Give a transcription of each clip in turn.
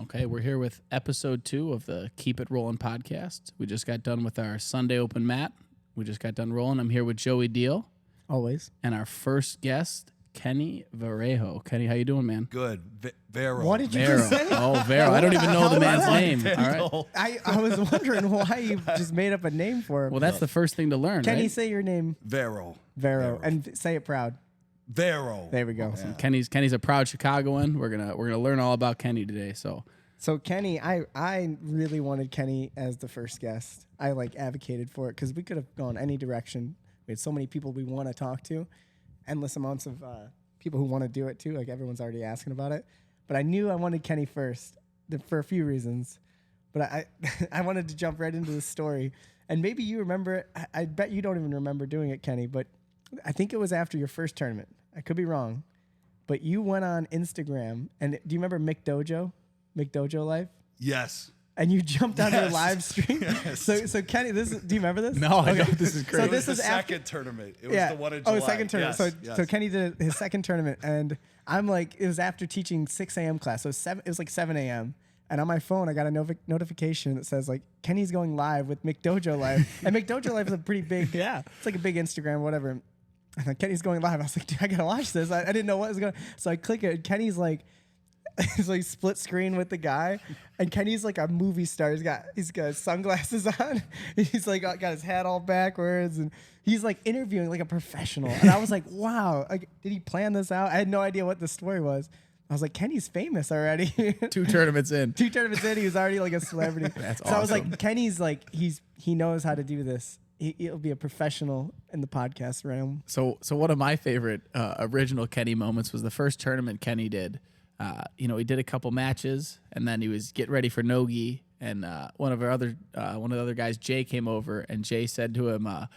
Okay, we're here with episode 2 of the Keep It Rollin' podcast. We just got done with our Sunday open mat. We just got done rolling. I'm here with Joey Deal. Always. And our first guest, Kenney Vairo. Kenny, how you doing, man? Good. Vairo. What did you just say? Oh, Vairo. I don't even know the man's name. All right. I was wondering why you just made up a name for him. Well, that's the first thing to learn, Can right? you say your name? Vairo. Vero. And say it proud. Vairo. There we go. Awesome. Kenny's a proud Chicagoan. We're gonna learn all about Kenny today. So Kenny, I really wanted Kenny as the first guest. I advocated for it because we could have gone any direction. We had so many people we want to talk to, endless amounts of people who want to do it too. Like everyone's already asking about it. But I knew I wanted Kenny first for a few reasons. But I wanted to jump right into the story. And maybe you remember it. I bet you don't even remember doing it, Kenny. But I think it was after your first tournament. I could be wrong. But you went on Instagram. And do you remember McDojo Live? Yes. And you jumped on their Yes. live stream. Yes. So Kenny, do you remember this? no, I know this is So great. this It was is the after- second tournament. It was the one in July. second tournament. Yes. So Kenny did his second tournament, and I'm like, it was after teaching 6 a.m. class. So it was like 7 a.m. And on my phone, I got a notification that says Kenny's going live with McDojo Live, and McDojo Live is a pretty big, it's like a big Instagram, whatever. And like, Kenny's going live. I was like, dude, I gotta watch this. I didn't know what was going. So I click it. And Kenny's he's split screen with the guy, and Kenny's like a movie star. He's got sunglasses on. He's got his hat all backwards, and he's interviewing like a professional. And I was like, wow, did he plan this out? I had no idea what the story was. I was like, Kenny's famous already. 2 tournaments in. 2 tournaments in, he was already a celebrity. That's so I was awesome. like, Kenny's he knows how to do this. He'll be a professional in the podcast realm. So one of my favorite original Kenny moments was the first tournament Kenny did. He did a couple matches, and then he was getting ready for Nogi. And one of the other guys, Jay, came over, and Jay said to him, I'm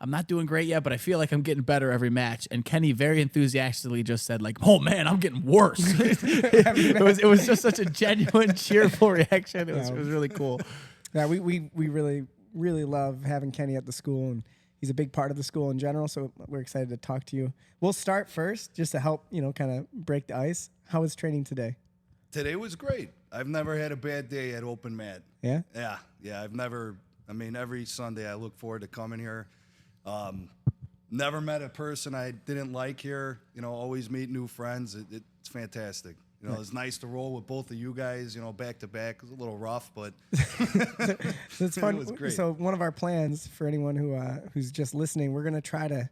not doing great yet, but I feel like I'm getting better every match. And Kenny very enthusiastically just said, oh man, I'm getting worse. it was just such a genuine, cheerful reaction. It was really cool. Yeah, we really love having Kenny at the school, and he's a big part of the school in general. So we're excited to talk to you. We'll start first just to help kind of break the ice. How was training today? Today was great. I've never had a bad day at open mat. Yeah? Yeah. Every Sunday I look forward to coming here. Never met a person I didn't like here. Always meet new friends. It's fantastic. It's nice to roll with both of you guys, back to back. It was a little rough, but So it's fun. It was great. So one of our plans for anyone who's just listening, we're going to try to,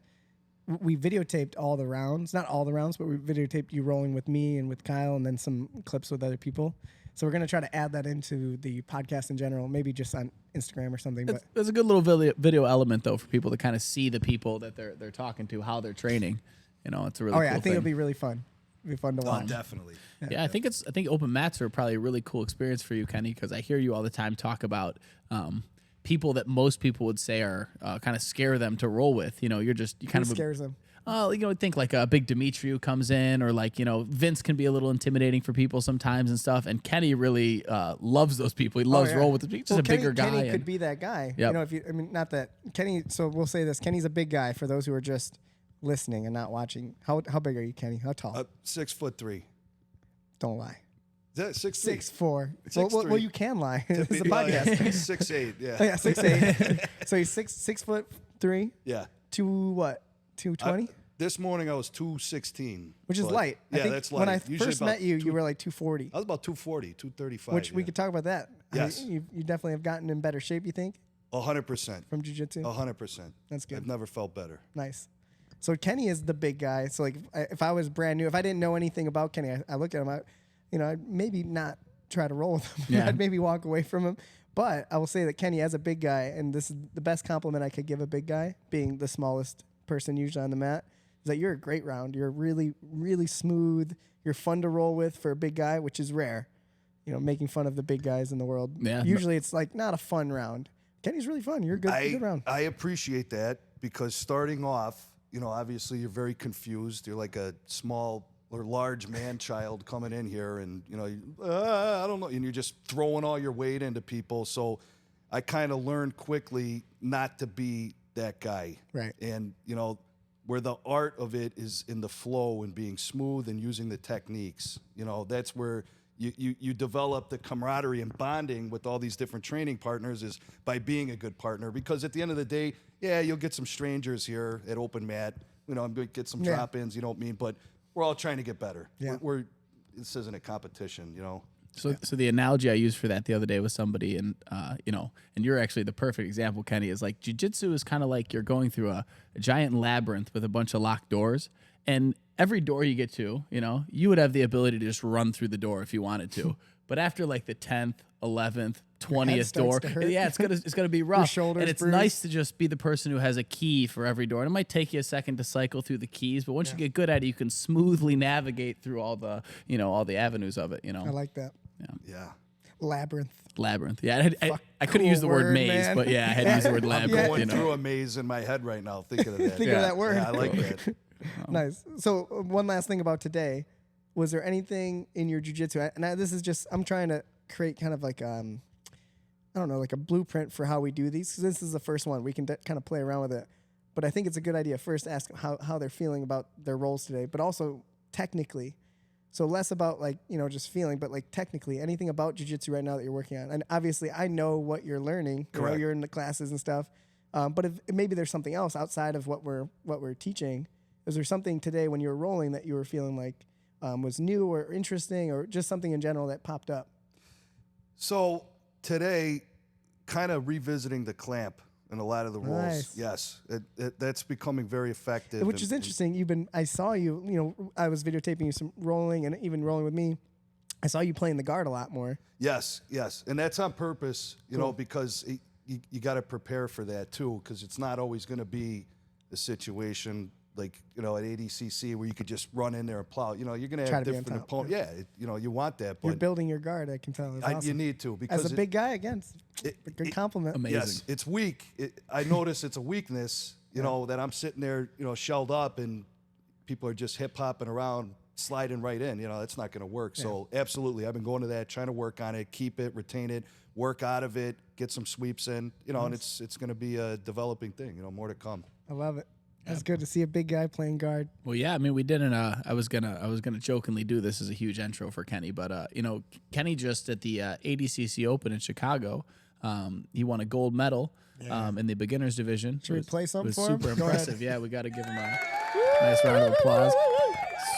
we videotaped all the rounds, not all the rounds, but we videotaped you rolling with me and with Kyle, and then some clips with other people. So we're going to try to add that into the podcast in general, maybe just on Instagram or something. But There's a good little video element, though, for people to kind of see the people that they're talking to, how they're training. It's a really cool I think thing. it'll be really fun. It'll be fun to watch. definitely. Yeah, I think open mats are probably a really cool experience for you, Kenny, because I hear you all the time talk about people that most people would say are kind of scare them to roll with. You kind of scares them. Think like a big Dimitri who comes in, or Vince can be a little intimidating for people sometimes and stuff. And Kenny really loves those people. He loves roll with the people. He's just a bigger guy. Kenny could be that guy. Yep. Not that Kenny. So we'll say this: Kenny's a big guy. For those who are just listening and not watching, how big are you, Kenny? How tall? 6'3". Don't lie. Is that 6'4". 6'3". Well, you can lie. It's a podcast. 6'8". Yeah. Oh, yeah, 6'8". So he's 6'3". Yeah. 220? This morning I was 216. Which is but light. I Yeah, think that's light. when I Usually first about met you, you were 240. I was about 240, 235. Which we could talk about that. Yes. You definitely have gotten in better shape, you think, 100%. from jiu-jitsu? 100%. That's good. I've never felt better. Nice. So Kenny is the big guy. So if I was brand new, if I didn't know anything about Kenny, I looked at him, I'd maybe not try to roll with him. Yeah. I'd maybe walk away from him. But I will say that Kenny, as a big guy, and this is the best compliment I could give a big guy, being the smallest person usually on the mat, is that you're a great round. You're really, really smooth. You're fun to roll with for a big guy, which is rare. Making fun of the big guys in the world. Yeah. Usually it's not a fun round. Kenny's really fun. You're a good round. I appreciate that because starting off, obviously you're very confused. You're like a small or large man-child coming in here, and I don't know, and you're just throwing all your weight into people. So I kind of learned quickly not to be that guy. Right. And where the art of it is in the flow and being smooth and using the techniques. That's where you develop the camaraderie and bonding with all these different training partners is by being a good partner. Because at the end of the day, yeah, you'll get some strangers here at open mat. You know, I'm going to get some drop-ins. You know what I mean? But we're all trying to get better. Yeah. This isn't a competition. You know. So the analogy I used for that the other day with somebody, and you know, and you're actually the perfect example, Kenny, is like jiu-jitsu is kind of like you're going through a giant labyrinth with a bunch of locked doors, and every door you get to, you know, you would have the ability to just run through the door if you wanted to. But after like the 10th, 11th, 20th door, yeah, it's gonna be rough. Your shoulders and it's bruised. nice to just be the person who has a key for every door. And it might take you a second to cycle through the keys, but once you get good at it, you can smoothly navigate through all the, you know, all the avenues of it. You know, I like that. Yeah. Labyrinth. Yeah, I could have used the word word, maze, man. but yeah, I had to use the word I'm labyrinth. going you know? through a maze in my head right now, thinking of that. Think of that word. Yeah, I like that. Nice. So one last thing about today, was there anything in your jiu-jitsu? This is just, I'm trying to create kind of like, I don't know, like a blueprint for how we do these. 'Cause this is the first one. We can kind of play around with it. But I think it's a good idea first to ask them how they're feeling about their roles today, but also technically. So less about like, you know, just feeling, but like technically anything about jiu-jitsu right now that you're working on. And obviously I know what you're learning. You know, you're in the classes and stuff. But if maybe there's something else outside of what we're teaching. Is there something today when you were rolling that you were feeling like was new or interesting, or just something in general that popped up? So today, kind of revisiting the clamp and a lot of the rolls. Nice. Yes, that's becoming very effective. Which is interesting. I saw you, you know, I was videotaping you some rolling and even rolling with me. I saw you playing the guard a lot more. Yes. And that's on purpose, you know, because you got to prepare for that too, because it's not always going to be a situation like, you know, at ADCC where you could just run in there and plow. You know, you're going to have different opponents. Yeah, you know, you want that. But you're building your guard, I can tell. It's awesome. You need to. Because as a big guy, again, it's a good compliment. Amazing. Yes, it's weak. I notice it's a weakness, you know, that I'm sitting there, you know, shelled up and people are just hip-hopping around, sliding right in. You know, that's not going to work. Yeah. So absolutely, I've been going to that, trying to work on it, keep it, retain it, work out of it, get some sweeps in, you know, and it's going to be a developing thing, you know, more to come. I love it. That's good to see a big guy playing guard. Well, yeah, I mean, we didn't. I was gonna jokingly do this as a huge intro for Kenny, but you know, Kenny just at the ADCC Open in Chicago, he won a gold medal in the beginners division. Should we play something for him? Super impressive. Yeah, we got to give him a nice round of applause.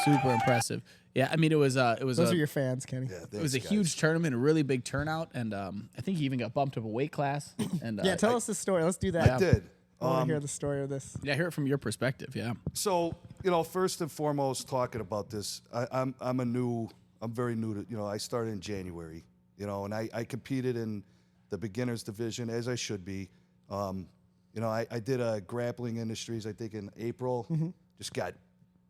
Super impressive. Yeah, I mean, it was. Those are your fans, Kenny. Yeah, it was a huge tournament, a really big turnout, and I think he even got bumped up a weight class. And yeah, tell us the story. Let's do that. I did. I want to hear the story of this. Yeah, hear it from your perspective. Yeah. So, you know, first and foremost, talking about this, I'm very new to, you know, I started in January, you know, and I competed in the beginners division as I should be. You know, I did a grappling industries, I think in April, just got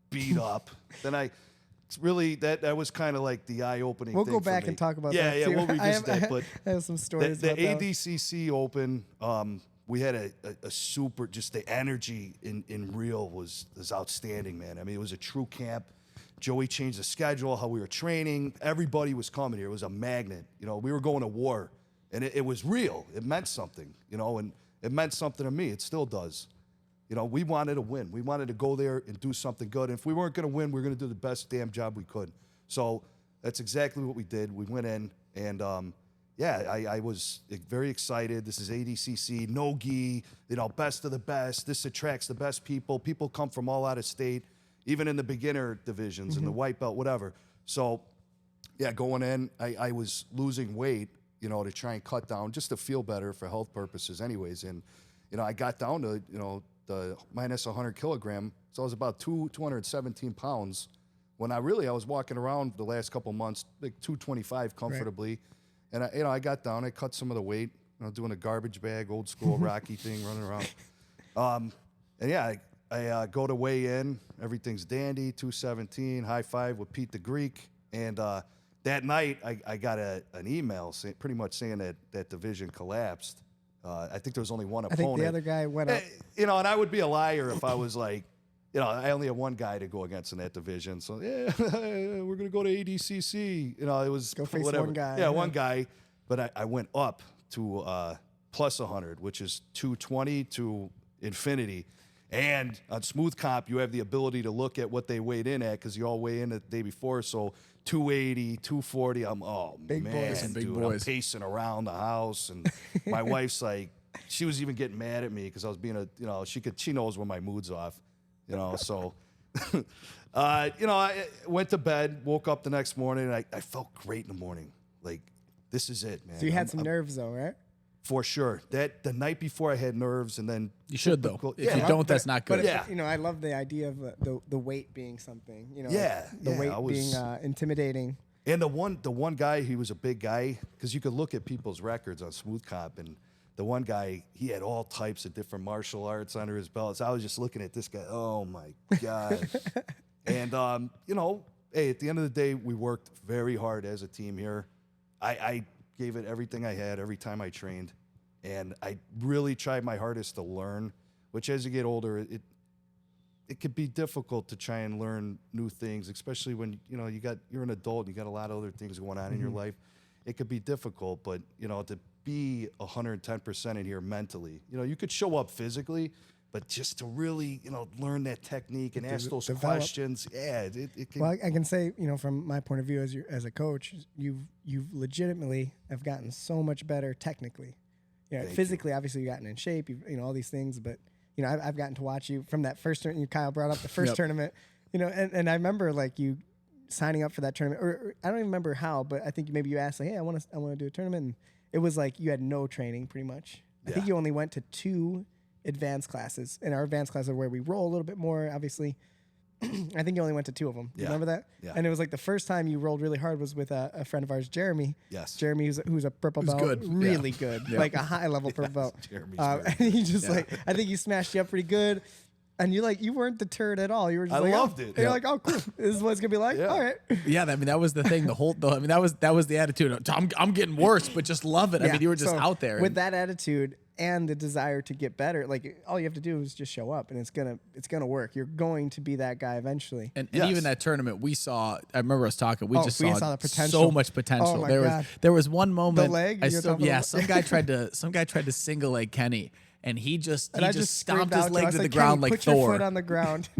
beat up. Then it's really, that was kind of like the eye-opening thing. We'll go back and talk about that. Yeah, too. we'll revisit that. But I have some stories the about that. ADCC Open, we had a super, just the energy in Rio was outstanding, man. I mean, it was a true camp. Joey changed the schedule, how we were training. Everybody was coming here. It was a magnet. You know, we were going to war, and it was real. It meant something, you know, and it meant something to me. It still does. You know, we wanted to win. We wanted to go there and do something good. And if we weren't going to win, we were going to do the best damn job we could. So that's exactly what we did. We went in, and yeah, I was very excited. This is ADCC, no gi, you know, best of the best. This attracts the best people. People come from all out of state, even in the beginner divisions, in the white belt, whatever. So, yeah, going in, I was losing weight, you know, to try and cut down, just to feel better for health purposes anyways. And, you know, I got down to, you know, the minus 100 kilogram. So I was about 217 pounds when I was walking around the last couple months, like 225 comfortably. Right. And I got down, I cut some of the weight, you know, doing a garbage bag, old school Rocky thing, running around. And yeah, I go to weigh in, everything's dandy, 217, high five with Pete the Greek. And that night, I got an email pretty much saying that division collapsed. I think there was only one opponent. I think the other guy went up. You know, and I would be a liar if I was like, you know, I only had one guy to go against in that division. So, yeah, we're going to go to ADCC. You know, it was go face whatever. One guy. Yeah, one guy. But I went up to plus 100, which is 220 to infinity. And on smooth comp, you have the ability to look at what they weighed in at because you all weigh in the day before. So 280, 240. I'm, oh, Big man, boys. Big dude, boys. I'm pacing around the house. And my wife's like, she was even getting mad at me because I was being she knows when my mood's off, so. I went to bed, woke up the next morning, and I felt great in the morning. Like, this is it, man. So you had some nerves though, right? For sure. That the night before I had nerves, and then You should, though. If Yeah. you don't, that's not good. But Yeah. I love the idea of the weight being something. Yeah, the yeah, weight I was- being intimidating. And the one guy, he was a big guy, because you could look at people's records on Smooth Cop, and the one guy, he had all types of different martial arts under his belt. So I was just looking at this guy. Oh my God. And hey, at the end of the day, we worked very hard as a team here. I gave it everything I had every time I trained, and I really tried my hardest to learn. Which, as you get older, it could be difficult to try and learn new things, especially when you're an adult, you got a lot of other things going on in your life. It could be difficult, but to be 110% in here mentally, you could show up physically, but just to really learn that technique and ask those develop. questions, it can. Well, I can say, from my point of view as a coach, you've legitimately have gotten so much better technically. Physically, obviously, you've gotten in shape, all these things, but I've gotten to watch you from that first tournament. Kyle brought up the first Yep. tournament, and I remember like you signing up for that tournament, or I don't even remember how, but I think maybe you asked like, hey, I want to do a tournament, and it was like you had no training pretty much. I think Yeah. you only went to 2 advanced classes, and our advanced classes are where we roll a little bit more, obviously. I think you only went to 2 of them. You Yeah. remember that? Yeah. And it was like the first time you rolled really hard was with a friend of ours, Jeremy. Yes. Jeremy, who's a purple belt, good. really good, like a high level purple belt. Jeremy's And he just I think he smashed you up pretty good. And you weren't deterred at all. You were just I like, loved oh. it. And you're like, oh, cool. This is what it's gonna be like. Yeah. All right. Yeah, that was the thing. That was the attitude. I'm getting worse, but just love it. I Yeah. mean, you were just So out there. with that attitude and the desire to get better. Like all you have to do is just show up, and it's gonna work. You're going to be that guy eventually. And Yes. even that tournament, we saw. I remember us talking. We Oh, just we saw, saw the potential. so much potential. Oh, my there God. was one moment. leg? I You're still, talking yeah. about- Some guy tried to single leg Kenny, and he just And I stomped screamed his out leg I was to the like, ground Kenny, like put your Thor. foot on the ground.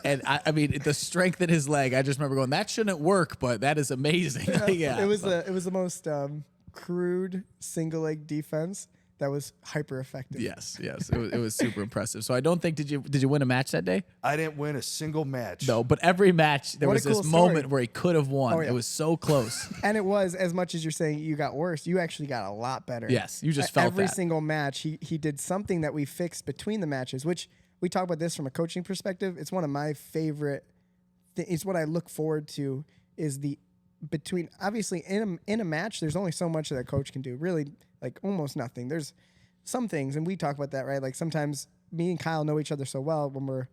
and I mean, the strength in his leg. I just remember going, that shouldn't work, but that is amazing. Yeah, It was the most crude single leg defense that was hyper effective. Yes, it was super impressive. So I don't think did you win a match that day? I didn't win a single match. No, but every match there What a was this cool story. moment where he could have won. Oh, yeah. It was so close. And it was, as much as you're saying you got worse, you actually got a lot better. Yes, you just felt every that. single match. He did something that we fixed between the matches, which we talk about this from a coaching perspective. It's one of my favorite. It's what I look forward to is the between. Obviously, in a match, there's only so much that a coach can do. Really, like almost nothing. There's some things, and we talk about that, right? Like sometimes me and Kyle know each other so well when we're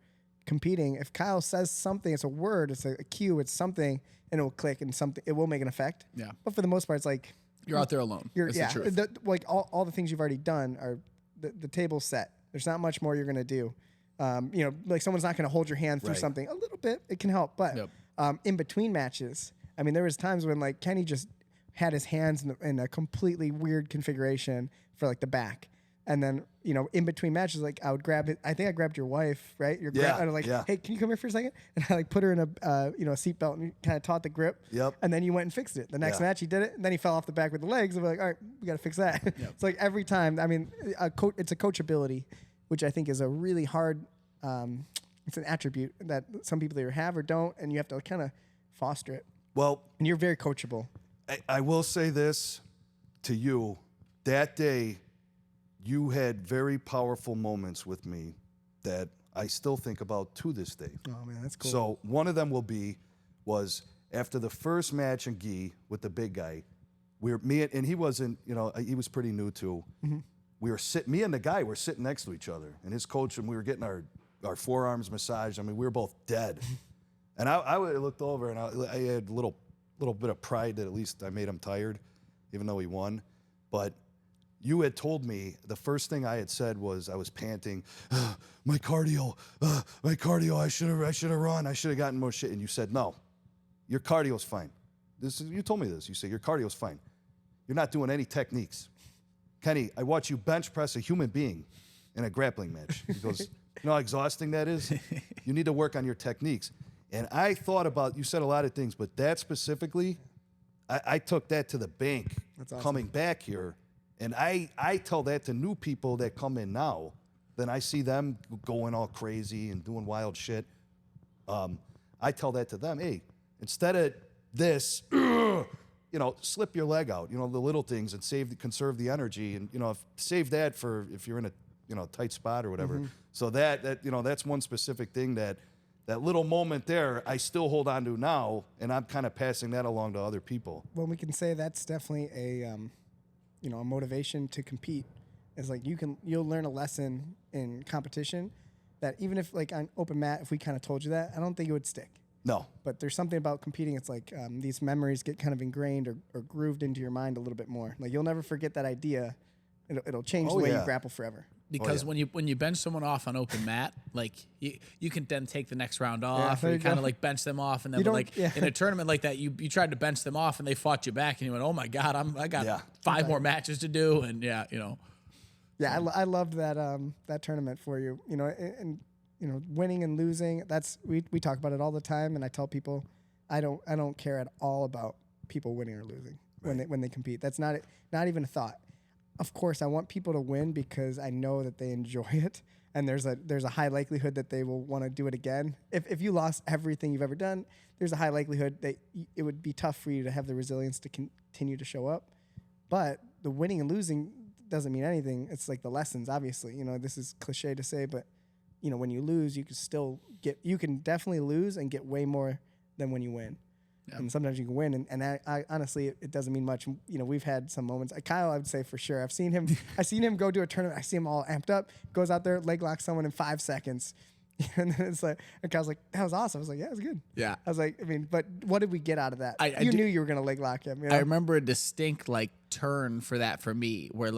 competing. If Kyle says something, it's a word, it's a cue, it's something, and it will click and something. It will make an effect. Yeah. But for the most part, it's like You're out there alone. That's the truth. like all the things you've already done are the table's set. There's not much more you're gonna do. Like someone's not gonna hold your hand through Right. something. A little bit, it can help, but Yep. in between matches, I mean, there was times when like Kenney just had his hands in a completely weird configuration for like the back. And then, in between matches, like I would grab it. I think I grabbed your wife, right? Yeah, I was like, yeah. hey, can you come here for a second? And I like put her in a seatbelt and kind of taught the grip. Yep. And then you went and fixed it. The next Yeah. match he did it, and then he fell off the back with the legs. And we're like, all right, we got to fix that. It's like every time. I mean, it's a coachability, which I think is a really hard. It's an attribute that some people either have or don't, and you have to kind of foster it. Well, And you're very coachable. I will say this to you. That day, you had very powerful moments with me that I still think about to this day. Oh man, that's cool. So one of them was after the first match in Gi with the big guy. And he wasn't, he was pretty new too. Mm-hmm. Me and the guy were sitting next to each other, and his coach, and we were getting our forearms massaged. I mean, we were both dead. And I looked over, and I had a little bit of pride that at least I made him tired, even though he won. But you had told me the first thing I had said was I was panting, my cardio, I should have run, I should have gotten more shit. And you said, no, your cardio's fine. You told me this. You said your cardio's fine. You're not doing any techniques. Kenney, I watch you bench press a human being in a grappling match. He goes, you know how exhausting that is? You need to work on your techniques. And I thought about, you said a lot of things, but that specifically, I took that to the bank. That's awesome. Coming back here. And I tell that to new people that come in now. Then I see them going all crazy and doing wild shit. I tell that to them. Hey, instead of this, slip your leg out. The little things and conserve the energy, and save that for if you're in a tight spot or whatever. Mm-hmm. So that's one specific thing that little moment there I still hold on to now, and I'm kind of passing that along to other people. Well, we can say that's definitely a motivation to compete. Is like you'll learn a lesson in competition that even if like on open mat, if we kind of told you that, I don't think it would stick. No. But there's something about competing. It's like these memories get kind of ingrained or grooved into your mind a little bit more. Like you'll never forget that idea. It'll change the way you grapple forever. Because when you bench someone off on open mat, like you can then take the next round off, there or you you kind go. of like bench them off, and then in a tournament like that, you tried to bench them off and they fought you back, and you went, oh my god, I got 5 more matches to do, and Yeah, I loved that tournament for you. And winning and losing. That's we talk about it all the time, and I tell people, I don't care at all about people winning or losing when they compete. That's not even a thought. Of course, I want people to win because I know that they enjoy it, and there's a high likelihood that they will want to do it again. If you lost everything you've ever done, there's a high likelihood that it would be tough for you to have the resilience to continue to show up. But the winning and losing doesn't mean anything. It's like the lessons, obviously. This is cliche to say, but when you lose, you can definitely lose and get way more than when you win. Yep. And sometimes you can win, and I honestly, it doesn't mean much. We've had some moments. Kyle, I would say for sure. I've seen him go to a tournament. I see him all amped up, goes out there, leg locks someone in 5 seconds. And then it's like, and Kyle's like, that was awesome. I was like, yeah, it was good. Yeah. I was like, but what did we get out of that? You knew you were going to leg lock him. I remember a distinct turn for that for me, where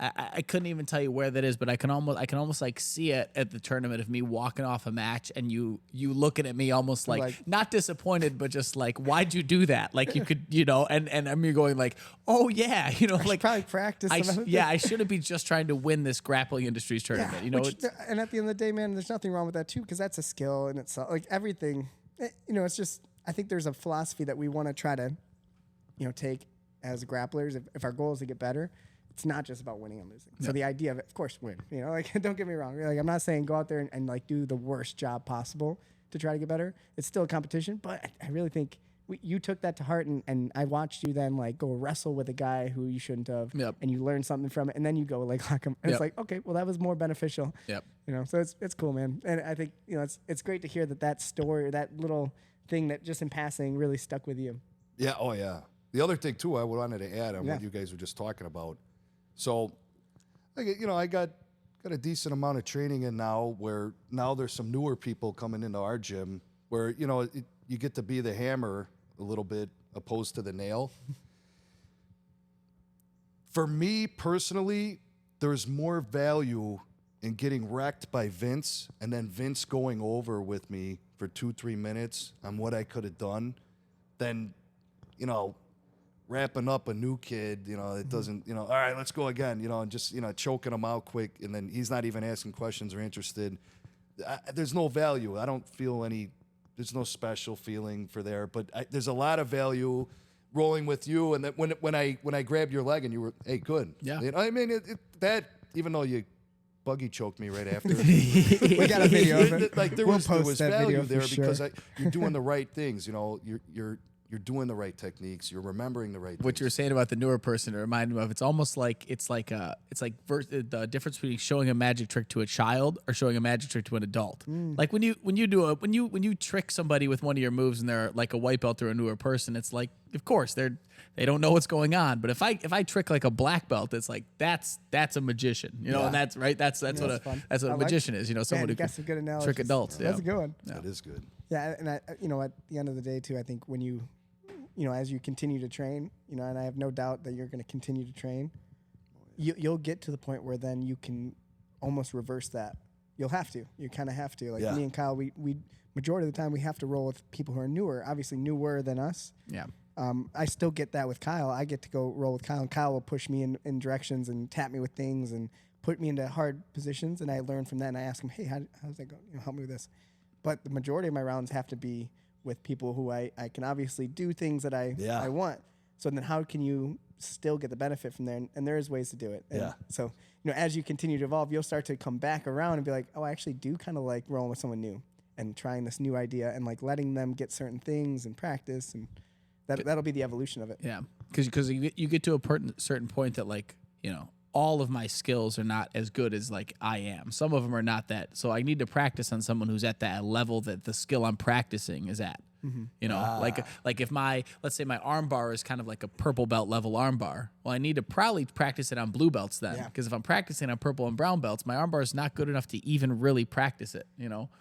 I couldn't even tell you where that is, but I can almost like see it at the tournament of me walking off a match and you looking at me almost like not disappointed, but just like, why'd you do that? Like you could, and I'm going like, oh yeah, like probably practice. I shouldn't be just trying to win this grappling industries tournament, and at the end of the day, man, there's nothing wrong with that too, because that's a skill in itself. Like everything, it's just, I think there's a philosophy that we want to try to, take as grapplers. If our goal is to get better, it's not just about winning and losing. So the idea of it, of course, win. Don't get me wrong. Like I'm not saying go out there and do the worst job possible to try to get better. It's still a competition, but I really think you took that to heart, and I watched you then go wrestle with a guy who you shouldn't have, and you learned something from it, and then you go leg lock him. And it's like, okay, well that was more beneficial. Yep. So it's cool, man. And I think it's great to hear that story, or that little thing that just in passing really stuck with you. Yeah. Oh yeah. The other thing too, I wanted to add on what you guys were just talking about. So, I got a decent amount of training in now, where now there's some newer people coming into our gym where, you get to be the hammer a little bit opposed to the nail. For me personally, there's more value in getting wrecked by Vince and then Vince going over with me for 2-3 minutes on what I could have done than, wrapping up a new kid, it doesn't, all right, let's go again, and just, choking him out quick, and then he's not even asking questions or interested. There's no value. I don't feel there's no special feeling for there, but there's a lot of value rolling with you. And that when I grabbed your leg and you were, hey, good. Yeah. I mean, that, even though you buggy choked me right after. We got a video of it. There We'll was post that value video for there sure. because you're doing the right things. You're doing the right techniques. You're remembering the right things. What you were saying about the newer person, it reminded me of. It's almost like the difference between showing a magic trick to a child or showing a magic trick to an adult. Like when you trick somebody with one of your moves and they're like a white belt or a newer person, it's like, of course they don't know what's going on. But if I trick like a black belt, it's like that's a magician, and that's right. That's what a magician is. Someone who can trick adults. That's a good one. That is good. Yeah, and at the end of the day too, I think when you as you continue to train, and I have no doubt that you're going to continue to train, you'll get to the point where then you can almost reverse that. You'll have to. You kind of have to. Like me and Kyle, we majority of the time we have to roll with people who are newer, obviously newer than us. Yeah. I still get that with Kyle. I get to go roll with Kyle, and Kyle will push me in directions and tap me with things and put me into hard positions, and I learn from that, and I ask him, hey, how's that going? Help me with this. but the majority of my rounds have to be with people who I can obviously do things that I want. So then how can you still get the benefit from there? And there is ways to do it. And so, as you continue to evolve, you'll start to come back around and be like, oh, I actually do kind of like rolling with someone new and trying this new idea and like letting them get certain things and practice. And that'll be the evolution of it. Yeah. Because you get to a certain point that like, all of my skills are not as good as like I am. Some of them are not that. So I need to practice on someone who's at that level that the skill I'm practicing is at. Like if let's say my arm bar is kind of like a purple belt level arm bar. Well, I need to probably practice it on blue belts then, because if I'm practicing on purple and brown belts, my arm bar is not good enough to even really practice it.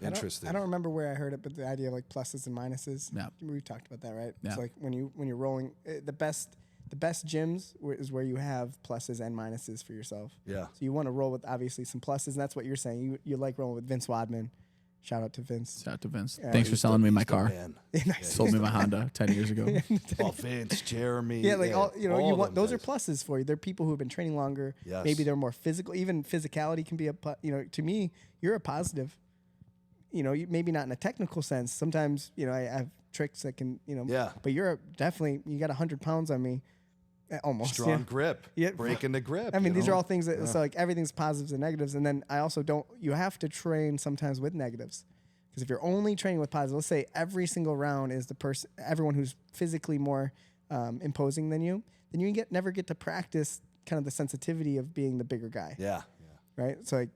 Interesting. I don't remember where I heard it, but the idea of like pluses and minuses. Yeah, we've talked about that, right? Yeah. It's like when you're rolling, the best gyms is where you have pluses and minuses for yourself. Yeah. So you want to roll with obviously some pluses, and that's what you're saying. You like rolling with Vince Wadman. Shout out to Vince. Shout out to Vince. Thanks for selling me my car. Sold me my Honda 10 years ago. Vince, Jeremy. Yeah, like all you want those are pluses for you. They're people who have been training longer. Yes. Maybe they're more physical. Even physicality can be to me, you're a positive. Maybe not in a technical sense. Sometimes, I have tricks that can, but you got 100 pounds on me. Almost strong grip, breaking the grip. I mean, these are all things that so like everything's positives and negatives, and then I also you have to train sometimes with negatives, because if you're only training with positives, let's say every single round is everyone who's physically more imposing than you, then you never get to practice kind of the sensitivity of being the bigger guy. Yeah. Right. So like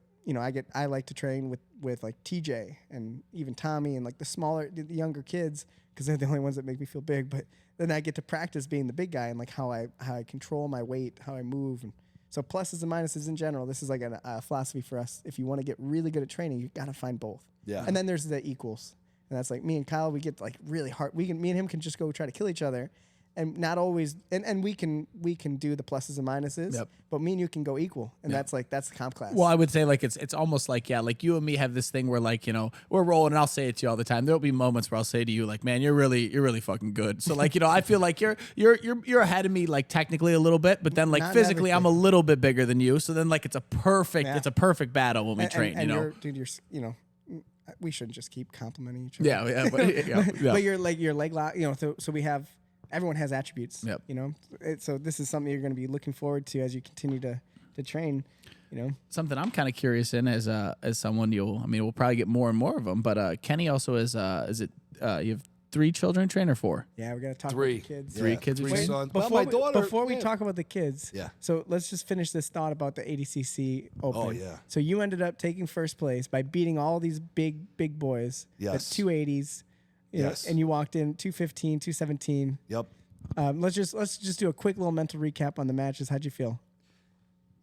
I like to train with like TJ and even Tommy and like the younger kids, because they're the only ones that make me feel big, but then I get to practice being the big guy and like how I control my weight, how I move. And so pluses and minuses in general, this is like a philosophy for us. If you want to get really good at training, you got to find both. Yeah. And then there's the equals. And that's like me and Kyle, we get like really hard. Me and him can just go try to kill each other. And not always, and we can do the pluses and minuses, but me and you can go equal, and that's the comp class. Well, I would say like it's almost like like you and me have this thing where like we're rolling, and I'll say it to you all the time. There'll be moments where I'll say to you like, man, you're really fucking good. So like I feel like you're ahead of me like technically a little bit, but then like not physically I'm a little bit bigger than you. So then like it's a perfect battle when we train. And you're we shouldn't just keep complimenting each other. Yeah, but your leg lock, so we have. Everyone has attributes, so this is something you're going to be looking forward to as you continue to train, Something I'm kind of curious in as someone we'll probably get more and more of them, but Kenney also is you have 3 children train or 4? Yeah, we got to talk 3. about the kids. 3 kids. Three sons. Before we talk about the kids, yeah. So let's just finish this thought about the ADCC Open. Oh yeah. So you ended up taking first place by beating all these big boys. Yes. At 280s. Yes. And you walked in 215, 217. Yep. Let's just do a quick little mental recap on the matches. How'd you feel?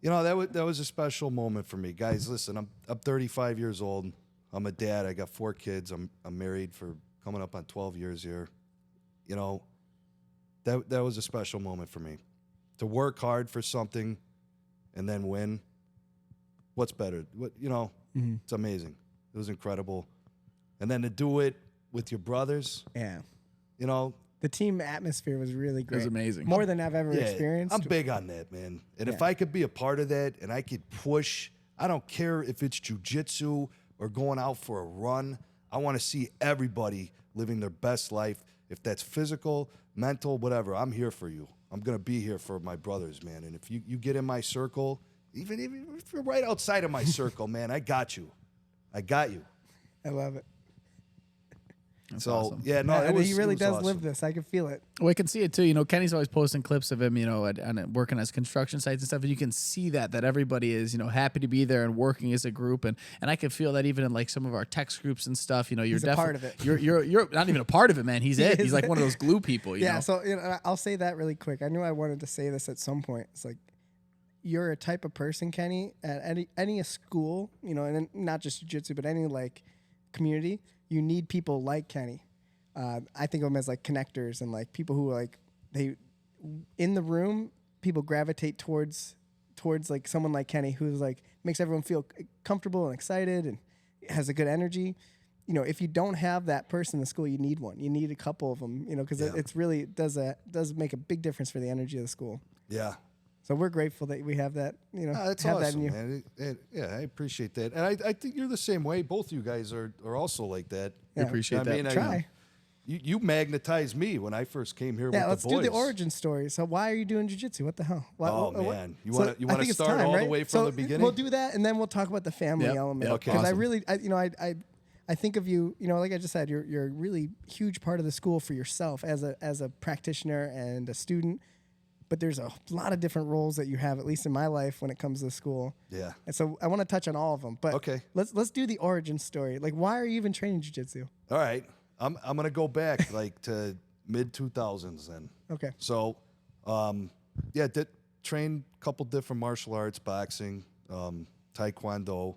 That was a special moment for me, guys. Listen, I'm 35 years old. I'm a dad. I got 4 kids. I'm married for coming up on 12 years here. That was a special moment for me. To work hard for something, and then win. What's better? It's amazing. It was incredible, and then to do it with your brothers. Yeah. The team atmosphere was really great. It was amazing. More than I've ever experienced. I'm big on that, man. And if I could be a part of that and I could push, I don't care if it's jiu-jitsu or going out for a run. I want to see everybody living their best life. If that's physical, mental, whatever, I'm here for you. I'm going to be here for my brothers, man. And if you get in my circle, even if you're right outside of my circle, man, I got you. I got you. I love it. That's awesome. Yeah, no, he really does awesome. live this. I can feel it. Well, I can see it too. Kenney's always posting clips of him, and working as construction sites and stuff. And you can see that everybody is, happy to be there and working as a group. And I can feel that even in like some of our text groups and stuff. You're He's a part of it. You're not even a part of it, man. He's like one of those glue people. You know? So I'll say that really quick. I knew I wanted to say this at some point. It's like you're a type of person, Kenney, at any school, and not just jiu-jitsu, but any like community. You need people like Kenney. I think of them as like connectors and like people who like in the room, people gravitate towards like someone like Kenney who's like makes everyone feel comfortable and excited and has a good energy. If you don't have that person in the school, you need one. You need a couple of them, because it's really does make a big difference for the energy of the school. Yeah. So we're grateful that we have that. That's have awesome, that in you. man. Yeah, I appreciate that, and I think you're the same way. Both of you guys are also like that. We Yeah. appreciate that. Try. You magnetized me when I first came here Yeah, with let's the boys. do the origin story. So why are you doing jiu-jitsu? What the hell? Man, you So want I to think it's start time, all the right? way from So the beginning? We'll do that, and then we'll talk about the family Yep, element. yep, Because I awesome. really, I think of you. Like I just said, you're a really huge part of the school for yourself as a practitioner and a student. But there's a lot of different roles that you have, at least in my life, when it comes to school. Yeah. And so I want to touch on all of them. But Okay. let's do the origin story. Like, why are you even training jiu-jitsu? All right. I'm gonna go back like to mid 2000s then. Okay. So, did train a couple different martial arts, boxing, taekwondo,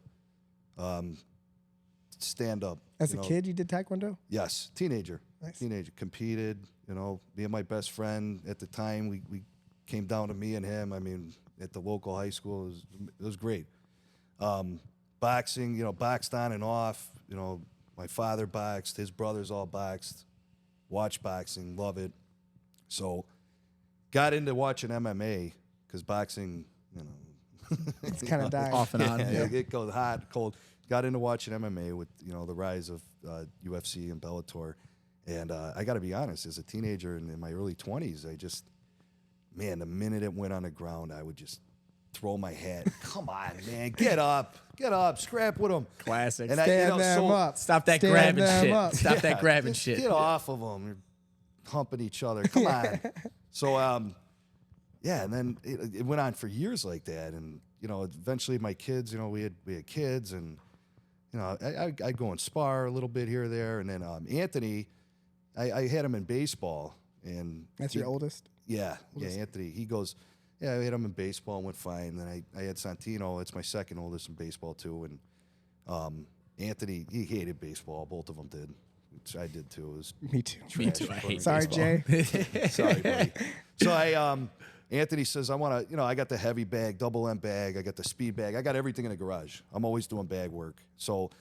stand up. As a kid, you did taekwondo? Yes, teenager. Nice. Teenager competed. Me and my best friend at the time, we came down to me and him. I mean, at the local high school, it was great. Boxing, boxed on and off. My father boxed, his brothers all boxed. Watch boxing, love it. So, got into watching MMA because boxing, It's kind of dying. Off and on. yeah, Yeah. it goes hot, cold. Got into watching MMA with the rise of UFC and Bellator, and I got to be honest, as a teenager and in my early 20s, the minute it went on the ground, I would just throw my head. Come on, man, get up, scrap with them. Classic. And Stand them up. Stop that Stand grabbing them shit. up. Stop that grabbing just shit. Get off of them. You're humping each other. Come on. So, and then it went on for years like that, and eventually my kids, we had kids, and I'd go and spar a little bit here or there, and then Anthony, I had him in baseball, and That's your oldest? yeah, Anthony. He goes, I had him in baseball and went fine. And then I had Santino. It's my second oldest in baseball too, and Anthony, he hated baseball. Both of them did, which I did too. It was Me too. Me too. I funny. hate Sorry, baseball. Jay. Sorry, buddy. So Anthony says, I want to, I got the heavy bag, double M bag. I got the speed bag. I got everything in the garage. I'm always doing bag work. So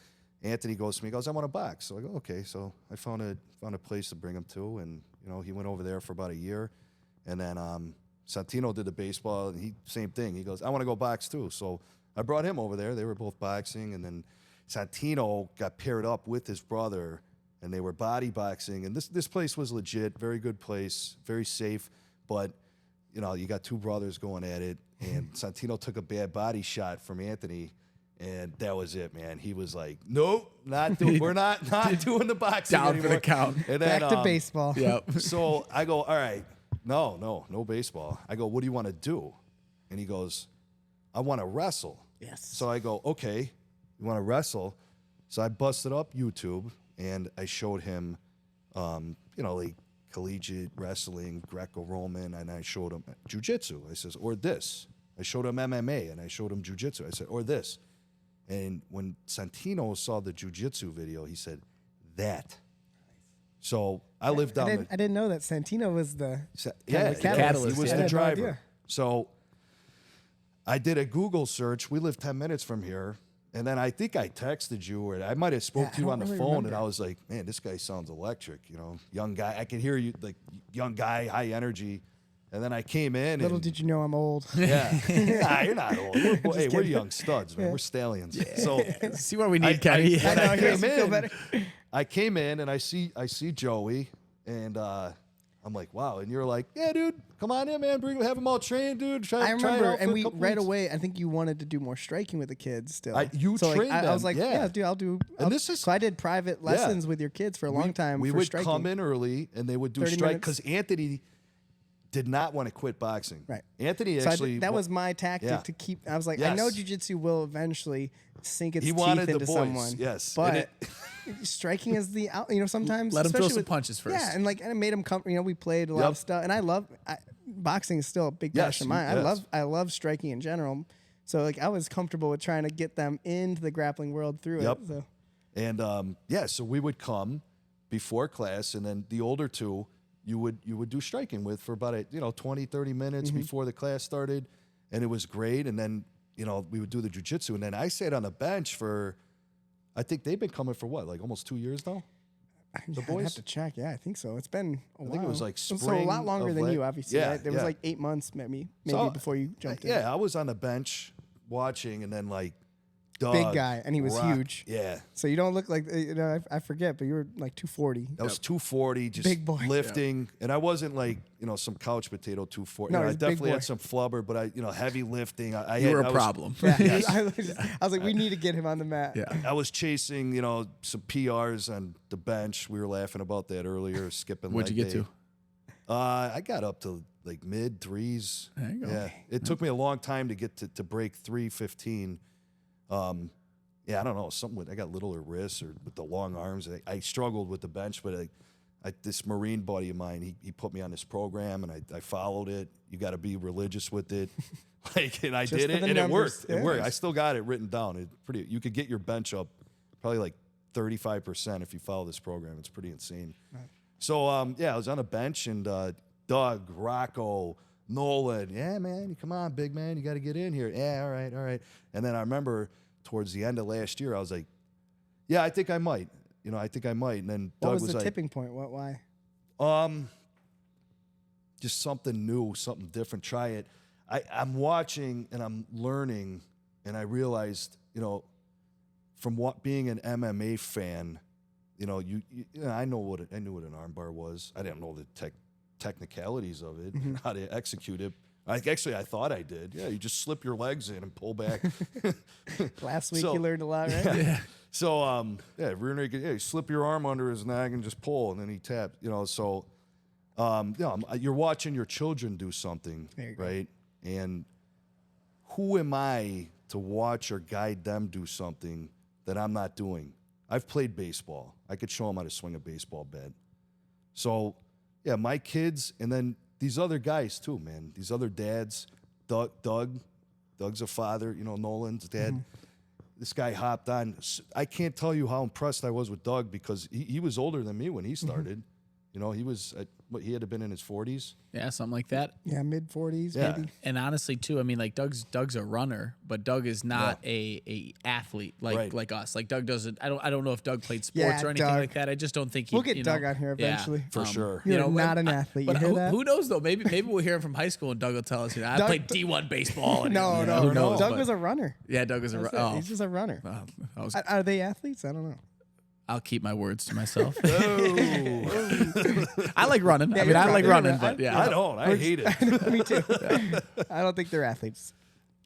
Anthony goes to me, he goes, I want a box. So I go, okay. So I found a place to bring him to. And, he went over there for about a year. And then Santino did the baseball, and same thing. He goes, I want to go box too. So I brought him over there. They were both boxing. And then Santino got paired up with his brother, and they were body boxing. And this place was legit, very good place, very safe. But, you got two brothers going at it, and Santino took a bad body shot from Anthony, and that was it, man. He was like, nope, we're not doing the boxing Down anymore. for the count. And then, Back to baseball. Yep. So I go, all right, no baseball. I go, what do you want to do? And he goes, I want to wrestle. Yes. So I go, okay, you want to wrestle? So I busted up YouTube, and I showed him, like collegiate wrestling, Greco-Roman, and I showed him jiu-jitsu. I says, or this. I showed him MMA, and I showed him jiu-jitsu. I said, or this. And when Santino saw the jiu-jitsu video, he said, that. So I lived down I didn't know that Santino was the the catalyst. He was Yeah. the I had no driver. idea. So I did a Google search. We live 10 minutes from here. And then I think I texted you, or I might have spoke to you on the really phone, remember. and I was like, man, this guy sounds electric, young guy. I can hear you, like, young guy, high energy. And then I came in. Little and, did you know I'm old. yeah. Nah, you're not old. We're young studs, man. We're stallions. So See what we need, Kenny. when I I know, he makes came me feel in, better. I came in and I see Joey, and I'm like, wow. And you're like, yeah, dude, come on in, man. Have them all trained, dude. I try it remember, out for and a we couple right weeks. away. I think you wanted to do more striking with the kids. Still, You so trained I was them, like, yeah. dude, I'll do. And this is- so I did private lessons with your kids for a long time. We for would striking. come in early, and they would do 30 strike minutes. because Anthony did not want to quit boxing. Right. Anthony So actually. that was my tactic yeah. to keep. I was like, I know Yes. jiu-jitsu will eventually sink its He teeth wanted the into boys, someone. yes. but striking is the sometimes Let 'em throw especially some with- punches first. Yeah, and it made him come. We played a lot Yep. of stuff, and boxing is still a big Yes, passion of mine. yes. I love striking in general. So I was comfortable with trying to get them into the grappling world through Yep. it. So And so we would come before class, and then the older two you would do striking with for about 20, 30 minutes before the class started, and it was great. And then we would do the jiu-jitsu, and then I sat on the bench for, I think they've been coming for what, like almost 2 years now. The I'd boys? have to check. Yeah, I think so. It's been a while. think it was like So a spring lot longer of than la- you, obviously. Yeah, Right? There was yeah. like 8 months, maybe So, before you jumped in. Yeah, I was on the bench watching, and then like Doug, Big guy, and he was huge. Yeah, So you don't look like, I forget, but you were like 240. that was 240, just Big boy. lifting, and I wasn't like some couch potato 240. No, I he's a big definitely boy. had some flubber, but I heavy lifting. I You were I a was- problem. Yeah, Yes. I was like, we need to get him on the mat. Yeah. I was chasing, some PRs on the bench. We were laughing about that earlier, skipping. What'd you leg get day. to? I got up to like mid threes. There you go. Yeah, it took me a long time to get to break 315. Yeah, I don't know, something with I got littler wrists or with the long arms. I struggled with the bench, but this Marine buddy of mine, he put me on this program, and I followed it. You got to be religious with it, and I Just did for it, the and numbers. it worked. It worked. Yeah. I still got it written down. You could get your bench up probably like 35% if you follow this program. It's pretty insane. Right. So I was on a bench, and Doug, Rocco, Nolan, yeah, man, come on, big man, you got to get in here. Yeah, all right. And then I remember towards the end of last year, I was like, yeah, I think I might. I think I might. And then What Doug was was the like, tipping point? Why? just something new, something different. Try it. I'm watching and I'm learning, and I realized, from being an MMA fan, I knew what an armbar was. I didn't know the technicalities of it, how to execute it. I thought I did. Yeah, you just slip your legs in and pull back. Last week So- you learned a lot, right? Yeah. So rear naked. Yeah, you slip your arm under his neck and just pull, and then he tapped. So, you're watching your children do something, There you go. right? And who am I to watch or guide them do something that I'm not doing? I've played baseball. I could show them how to swing a baseball bat. So, yeah, my kids, and then these other guys too, man. These other dads, Doug's a father, Nolan's dad. This guy hopped on. I can't tell you how impressed I was with Doug, because he was older than me when he started. He was, he had to been in his 40s. Yeah, something like that. Yeah, mid 40s, Yeah. maybe. And honestly, too, I mean, like Doug's a runner, but Doug is not a athlete like us. Like Doug doesn't. I don't know if Doug played sports Yeah, or anything Doug. like that. I just don't think he. We'll get Doug on here Yeah, eventually. For sure. You're not an athlete. But You hear that? who knows though? Maybe we'll hear him from high school, and Doug will tell us. I Doug- played D1 baseball. And, No, who no. knows, Doug but- was a runner. Yeah, Doug was a That's runner. it. He's just a runner. Are they athletes? I don't know. I'll keep my words to myself. Oh. I like running. I mean, you're I like right. running, You're right. but yeah. I don't. I hate it. Me too. I don't think they're athletes.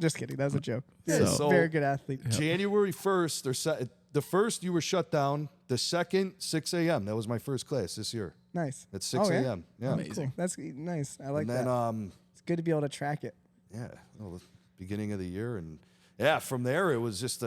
Just kidding. That was a joke. Yeah, They're so- very good athlete. January 1st, the first you were shut down. The second, 6 a.m. That was my first class this year. Nice. At 6 Oh, yeah? a.m. Yeah. Amazing. Cool. That's nice. I like And then, that. It's good to be able to track it. the beginning of the year. And from there, it was just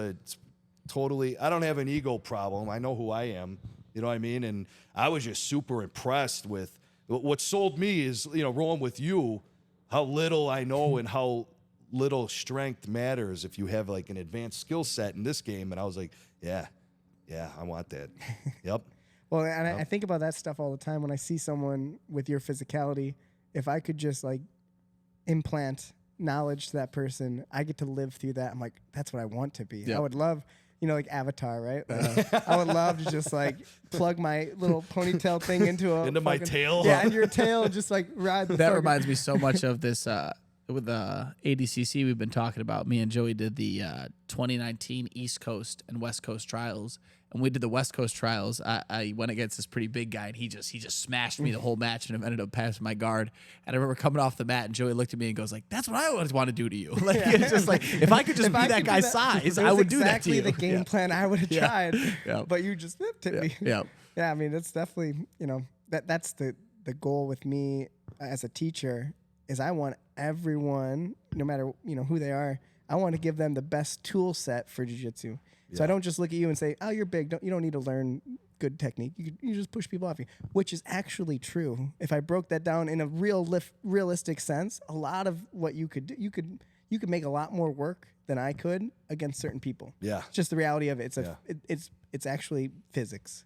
totally, I don't have an ego problem. I know who I am. You know what I mean? And I was just super impressed with what sold me is, rolling with you, how little I know and how little strength matters if you have like an advanced skill set in this game. And I was like, yeah, I want that. Yep. Well, and I think about that stuff all the time when I see someone with your physicality. If I could just like implant knowledge to that person, I get to live through that. I'm like, that's what I want to be. Yep. I would love, like Avatar, right? I would love to just like plug my little ponytail thing into My fucking- tail. Yeah, and your tail, and just like ride the That fucking- reminds me so much of this with the ADCC we've been talking about. Me and Joey did the 2019 East Coast and West Coast trials, and we did the West Coast trials. I went against this pretty big guy, and he just smashed me the whole match, and ended up passing my guard. And I remember coming off the mat, and Joey looked at me and goes like, "That's what I always want to do to you." Like it's just like if I could just If be I that could do guy's that- size, it I was would do that to exactly you. the game plan I would have tried. Yeah. But you just tipped me. Yeah. Yeah, I mean, it's definitely, that's the goal with me as a teacher is I want everyone, no matter, who they are, I want to give them the best tool set for jiu-jitsu. So I don't just look at you and say, oh, you're big. You don't need to learn good technique. You just push people off you, which is actually true. If I broke that down in a realistic sense, a lot of what you could do, you could make a lot more work than I could against certain people. Yeah. It's just the reality of it. It's actually physics.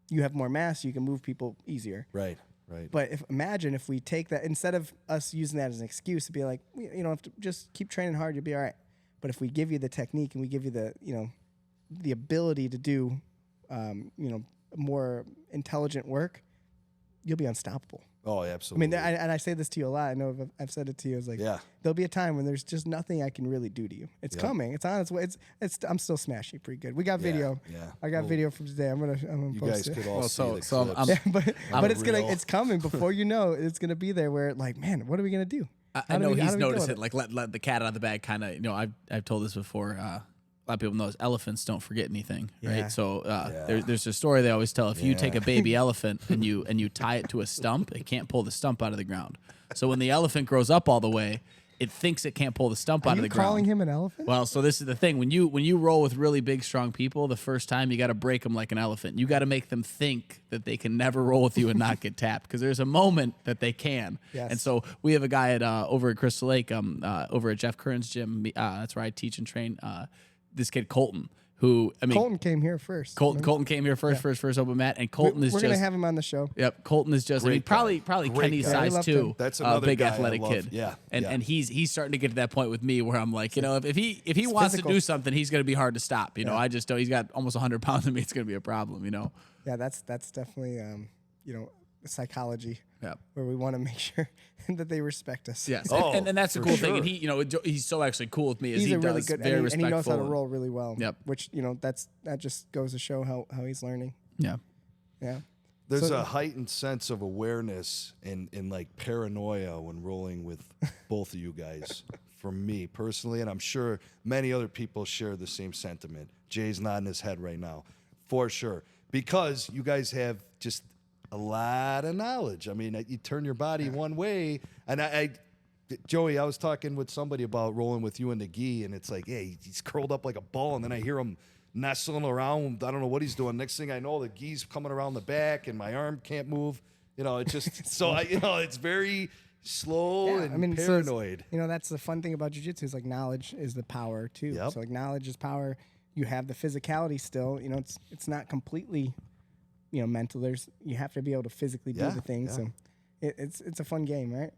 You have more mass, you can move people easier. Right. But imagine if we take that, instead of us using that as an excuse to be like, you don't have to just keep training hard, you'll be all right. But if we give you the technique and we give you the ability to do, more intelligent work, you'll be unstoppable. Oh, I absolutely. mean, and I say this to you a lot. I know I've said it to you. It's like, there'll be a time when there's just nothing I can really do to you. It's coming. It's on its way. I'm still smashing pretty good. We got video. Yeah. I got video from today. I'm gonna you post guys it. could all see the so clips. but it's coming before you know. It's gonna be there. Where like, man, what are we gonna do? I know he's noticed it. Like let the cat out of the bag. Kind of. I've told this before. A lot of people know elephants don't forget anything, right? So there's a story they always tell. If you take a baby elephant and you tie it to a stump, it can't pull the stump out of the ground. So when the elephant grows up all the way, it thinks it can't pull the stump out of the ground. Are you calling him an elephant? Well, so this is the thing. When you roll with really big, strong people, the first time you got to break them like an elephant. You got to make them think that they can never roll with you and not get tapped, because there's a moment that they can. Yes. And so we have a guy over at Crystal Lake, over at Jeff Curran's gym. That's where I teach and train. This kid Colton, who Colton came here first. Colton came here first for his first open mat, and Colton we're gonna have him on the show. Yep, Colton is just probably Kenny's size too. That's another big guy athletic I love. kid. Yeah, and he's starting to get to that point with me where I'm like, if he wants physical. to do something, he's gonna be hard to stop. I just don't. He's got almost 100 pounds of me. It's gonna be a problem. Yeah, that's definitely psychology. Yeah. Where we want to make sure that they respect us. Yes, Oh, and that's the for cool thing. sure. And he's so actually cool with me. As He's he a really does, good, very and respectful. he knows how to roll really well. Yep. Which that just goes to show how he's learning. Yeah. Yeah. There's a heightened sense of awareness and like paranoia when rolling with both of you guys. For me personally, and I'm sure many other people share the same sentiment. Jay's nodding his head right now, for sure, because you guys have just a lot of knowledge. I mean, you turn your body one way, and Joey, I was talking with somebody about rolling with you and the gi, and it's like, hey, he's curled up like a ball, and then I hear him nestling around. I don't know what he's doing. Next thing I know, the gi's coming around the back, and my arm can't move. It's just it's very slow and paranoid. That's the fun thing about jiu-jitsu is like knowledge is the power too. Yep. So like knowledge is power. You have the physicality still. It's not completely mental. You have to be able to physically do the things. So it's a fun game, right?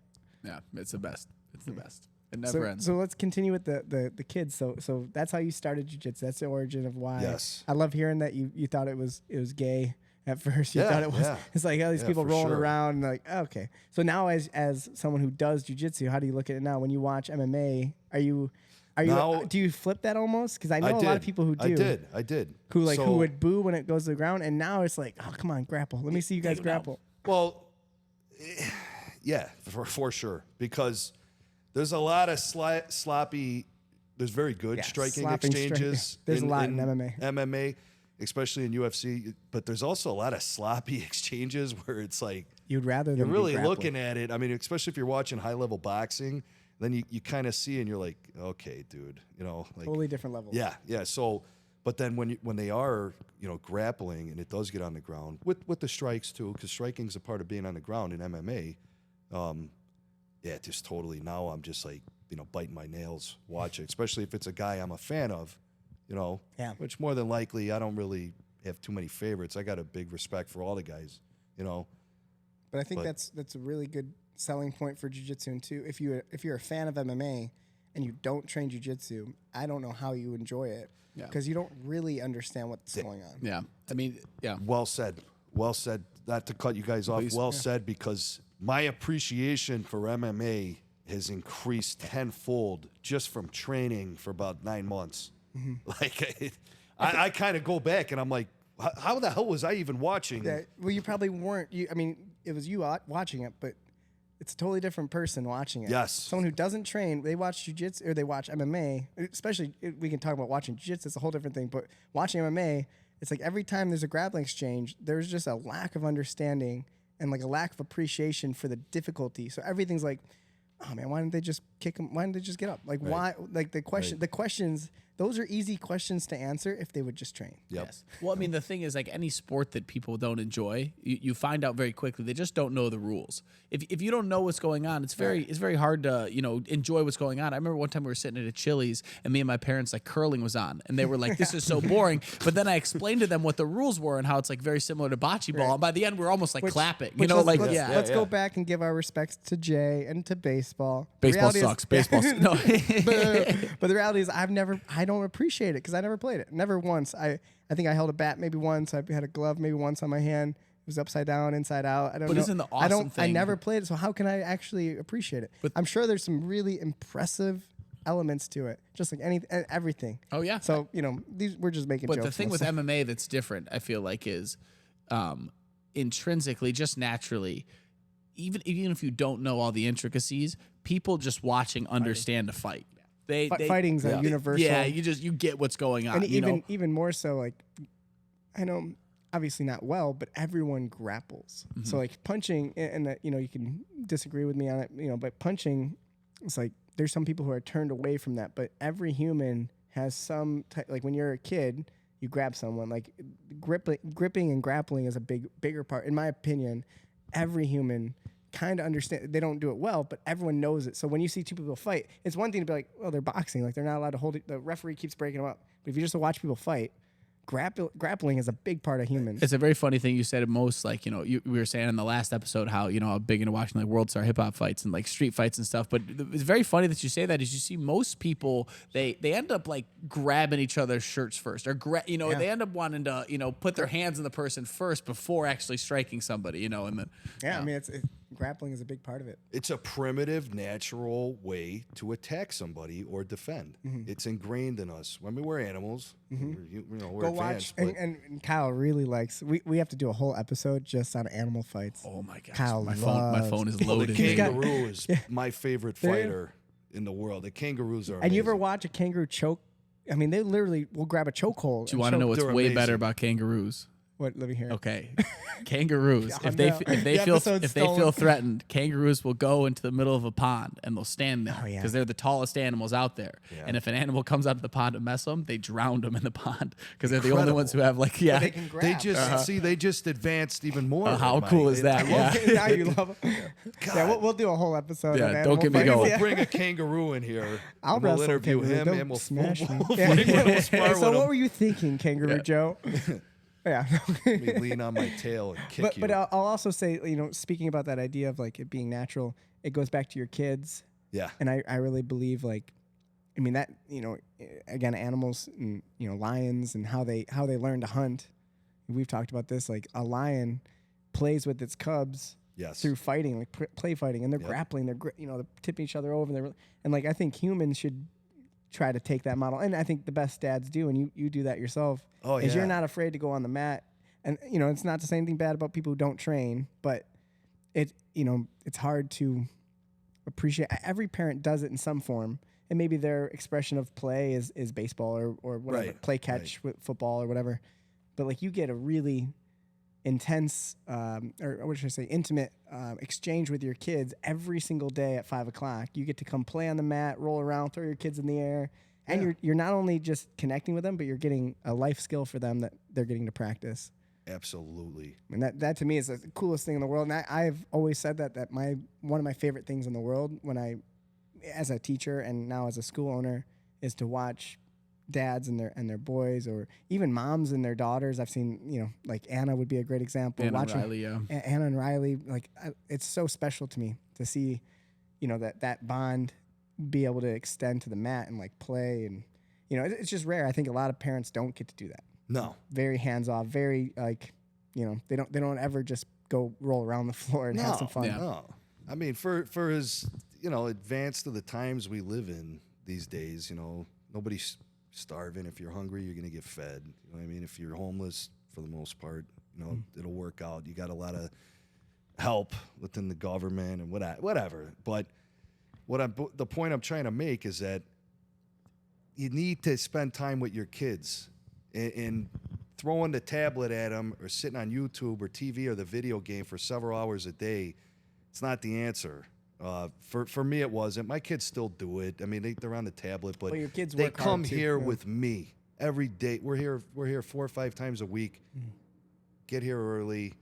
Yeah, it's the best. It's the best. It never ends. So let's continue with the kids. So that's how you started jiu-jitsu. That's the origin of why. Yes. I love hearing that you thought it was gay at first. You thought it was. It's like these people rolling around and like, okay. So now as someone who does jiu-jitsu, how do you look at it now? When you watch MMA, do you flip that almost? Because I know a lot of people who do. I did. Who would boo when it goes to the ground, and now it's like, oh, come on, grapple. Let me see you guys grapple. Well, yeah, for sure, because there's a lot of sloppy. There's very good striking exchanges. There's a lot in MMA. MMA, especially in UFC, but there's also a lot of sloppy exchanges where it's like you'd rather you're than really be looking at it. I mean, especially if you're watching high level boxing. Then you kind of see and you're like, okay, dude, like totally different levels. Yeah. So, but then when they are grappling and it does get on the ground with the strikes too, because striking is a part of being on the ground in MMA. Just totally. Now I'm just like biting my nails watching, especially if it's a guy I'm a fan of, Yeah. Which more than likely I don't really have too many favorites. I got a big respect for all the guys, But I think that's a really good selling point for jiu-jitsu, and too, if you're a fan of MMA and you don't train jiu-jitsu, I don't know how you enjoy it because you don't really understand what's going on. Yeah, I mean, yeah. Well said. Not to cut you guys off. Well said, because my appreciation for MMA has increased tenfold just from training for about 9 months. Mm-hmm. Like I kind of go back and I'm like, how the hell was I even watching? Yeah, well, you probably weren't. It was you watching it, but it's a totally different person watching it. Yes. Someone who doesn't train, they watch jiu-jitsu or they watch MMA, especially we can talk about watching jiu-jitsu, it's a whole different thing, but watching MMA, it's like every time there's a grappling exchange, there's just a lack of understanding and like a lack of appreciation for the difficulty. So everything's like, oh man, why didn't they just kick him? Why didn't they just get up? Like why, like the questions, those are easy questions to answer if they would just train. Yep. Yes. Well, I mean, the thing is, like any sport that people don't enjoy, you find out very quickly they just don't know the rules. If you don't know what's going on, it's very hard to enjoy what's going on. I remember one time we were sitting at a Chili's and me and my parents, like, curling was on, and they were like, "This is so boring." But then I explained to them what the rules were and how it's like very similar to bocce ball. And by the end, we were almost like clapping. Let's go back and give our respects to Jay and to Basin. baseball. Baseball sucks. Baseball no. But the reality is I don't appreciate it because I never played it. Never once. I think I held a bat maybe once. I had a glove maybe once on my hand. It was upside down, inside out. I don't know. But isn't the awesome thing? I never played it, so how can I actually appreciate it? But I'm sure there's some really impressive elements to it, just like everything. Oh yeah. So we're just making jokes. But the thing with MMA that's different, I feel like, is intrinsically, just naturally, even if you don't know all the intricacies, people just watching understand a fight. Fighting's a universal. Yeah, you get what's going on. And even more so, like, I know obviously not well, but everyone grapples. Mm-hmm. So like punching, and you can disagree with me on it, but punching, it's like there's some people who are turned away from that, but every human has some like when you're a kid, you grab someone. Like gripping and grappling is a bigger part, in my opinion. Every human kind of understand. They don't do it well, but everyone knows it. So when you see two people fight, it's one thing to be like, well, they're boxing, like they're not allowed to hold it. The referee keeps breaking them up. But if you just watch people fight, grappling is a big part of humans. It's a very funny thing you said. Most like we were saying in the last episode how I'm big into watching like World Star hip hop fights and like street fights and stuff. But it's very funny that you say that. Is you see most people they end up like grabbing each other's shirts first, or they end up wanting to put their hands in the person first before actually striking somebody. And then I mean grappling is a big part of it. It's a primitive, natural way to attack somebody or defend. Mm-hmm. It's ingrained in us. I mean, we're animals. Mm-hmm. We're advanced. And Kyle really likes. We have to do a whole episode just on animal fights. Oh my gosh, Kyle my phone is loaded. The kangaroo is my favorite fighter in the world. The kangaroos are amazing. And you ever watch a kangaroo choke? I mean, they literally will grab a chokehold. Do you want to know what's way better about kangaroos? What? Let me hear. Okay, kangaroos. If they feel threatened, kangaroos will go into the middle of a pond and they'll stand there because they're the tallest animals out there. Yeah. And if an animal comes out of the pond to mess them, they drown them in the pond because they're the only ones who have like They can grab. They just advanced even more. How cool is that? Now you love them. Yeah, we'll do a whole episode. Yeah, don't get me going. We'll bring a kangaroo in here. We'll interview him and we'll smash me. So what were you thinking, Kangaroo Joe? Yeah. Let me lean on my tail and kick you. But I'll also say, speaking about that idea of like it being natural, it goes back to your kids. Yeah. And I really believe that, again, animals and, lions and how they learn to hunt. We've talked about this, like a lion plays with its cubs through fighting, like play fighting, and they're grappling, they're tipping each other over, and I think humans should try to take that model, and I think the best dads do, and you do that yourself. Is you're not afraid to go on the mat, and it's not to say anything bad about people who don't train, but it's hard to appreciate. Every parent does it in some form, and maybe their expression of play is baseball or whatever, play catch with football or whatever, but you get a really intense or what should I say, intimate exchange with your kids every single day at 5:00. You get to come play on the mat, roll around, throw your kids in the air, and you're not only just connecting with them, but you're getting a life skill for them that they're getting to practice. Absolutely. And that to me is the coolest thing in the world. And I've always said that one of my favorite things in the world when as a teacher and now as a school owner, is to watch dads and their boys, or even moms and their daughters. I've seen, like Anna would be a great example. Anna and Riley, it's so special to me to see, that bond be able to extend to the mat and play, and it's just rare. I think a lot of parents don't get to do that. No, very hands off, very they don't ever just go roll around the floor and have some fun. Yeah. No, I mean for as advanced to the times we live in these days, nobody's starving. If you're hungry, you're gonna get fed. You know what I mean? If you're homeless, for the most part, it'll work out. You got a lot of help within the government and whatever. But the point I'm trying to make is that you need to spend time with your kids, and throwing the tablet at them or sitting on YouTube or TV or the video game for several hours a day, it's not the answer. For me, it wasn't. My kids still do it. I mean, they're on the tablet, but your kids they come here with me every day. We're here 4 or 5 times a week. Get here early.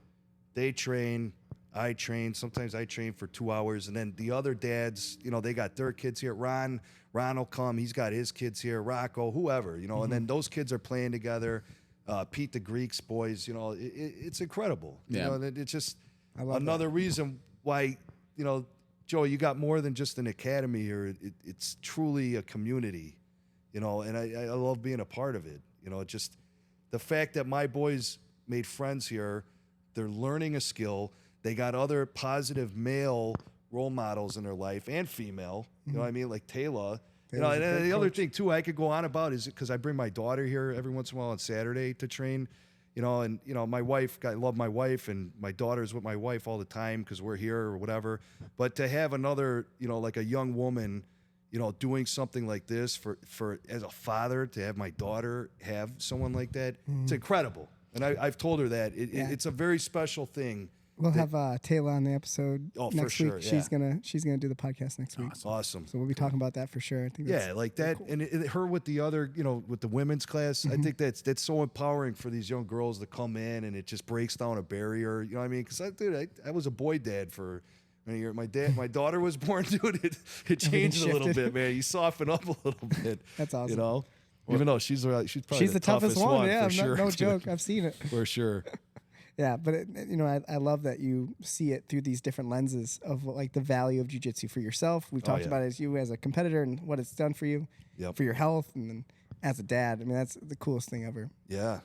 They train. I train. Sometimes I train for 2 hours, and then the other dads, they got their kids here. Ron will come. He's got his kids here. Rocco, whoever, and then those kids are playing together. Pete the Greek's boys, it's incredible. Yeah. It's just another reason why, Joe, you got more than just an academy here. It's truly a community, you know, and I love being a part of it. You know, just the fact that my boys made friends here, they're learning a skill. They got other positive male role models in their life and female, you know what I mean? Like Taylor. You know, and the other thing too I could go on about is because I bring my daughter here every once in a while on Saturday to train, you know, and you know, my wife, I love my wife, and my daughter's with my wife all the time because we're here or whatever. But to have another, you know, like a young woman, you know, doing something like this for as a father, to have my daughter have someone like that, it's incredible. And I've told her that it's a very special thing. We'll have Taylor on the episode next for sure, week. yeah. She's gonna do the podcast next week. Awesome. So we'll be talking about that for sure. I think Like that, cool. And her with the other, you know, with the women's class. I think that's so empowering for these young girls to come in, and it just breaks down a barrier. You know what I mean? Because I was a boy dad for many years. My daughter was born, dude. It changed a little bit, man. You soften up a little bit. That's awesome. You know, even though she's probably the toughest one. Yeah, for sure. No joke. I've seen it for sure. Yeah, but you know, I love that you see it through these different lenses of like the value of jiu-jitsu for yourself. We've talked about it as you as a competitor and what it's done for you, for your health, and then as a dad. I mean, that's the coolest thing ever. Yeah,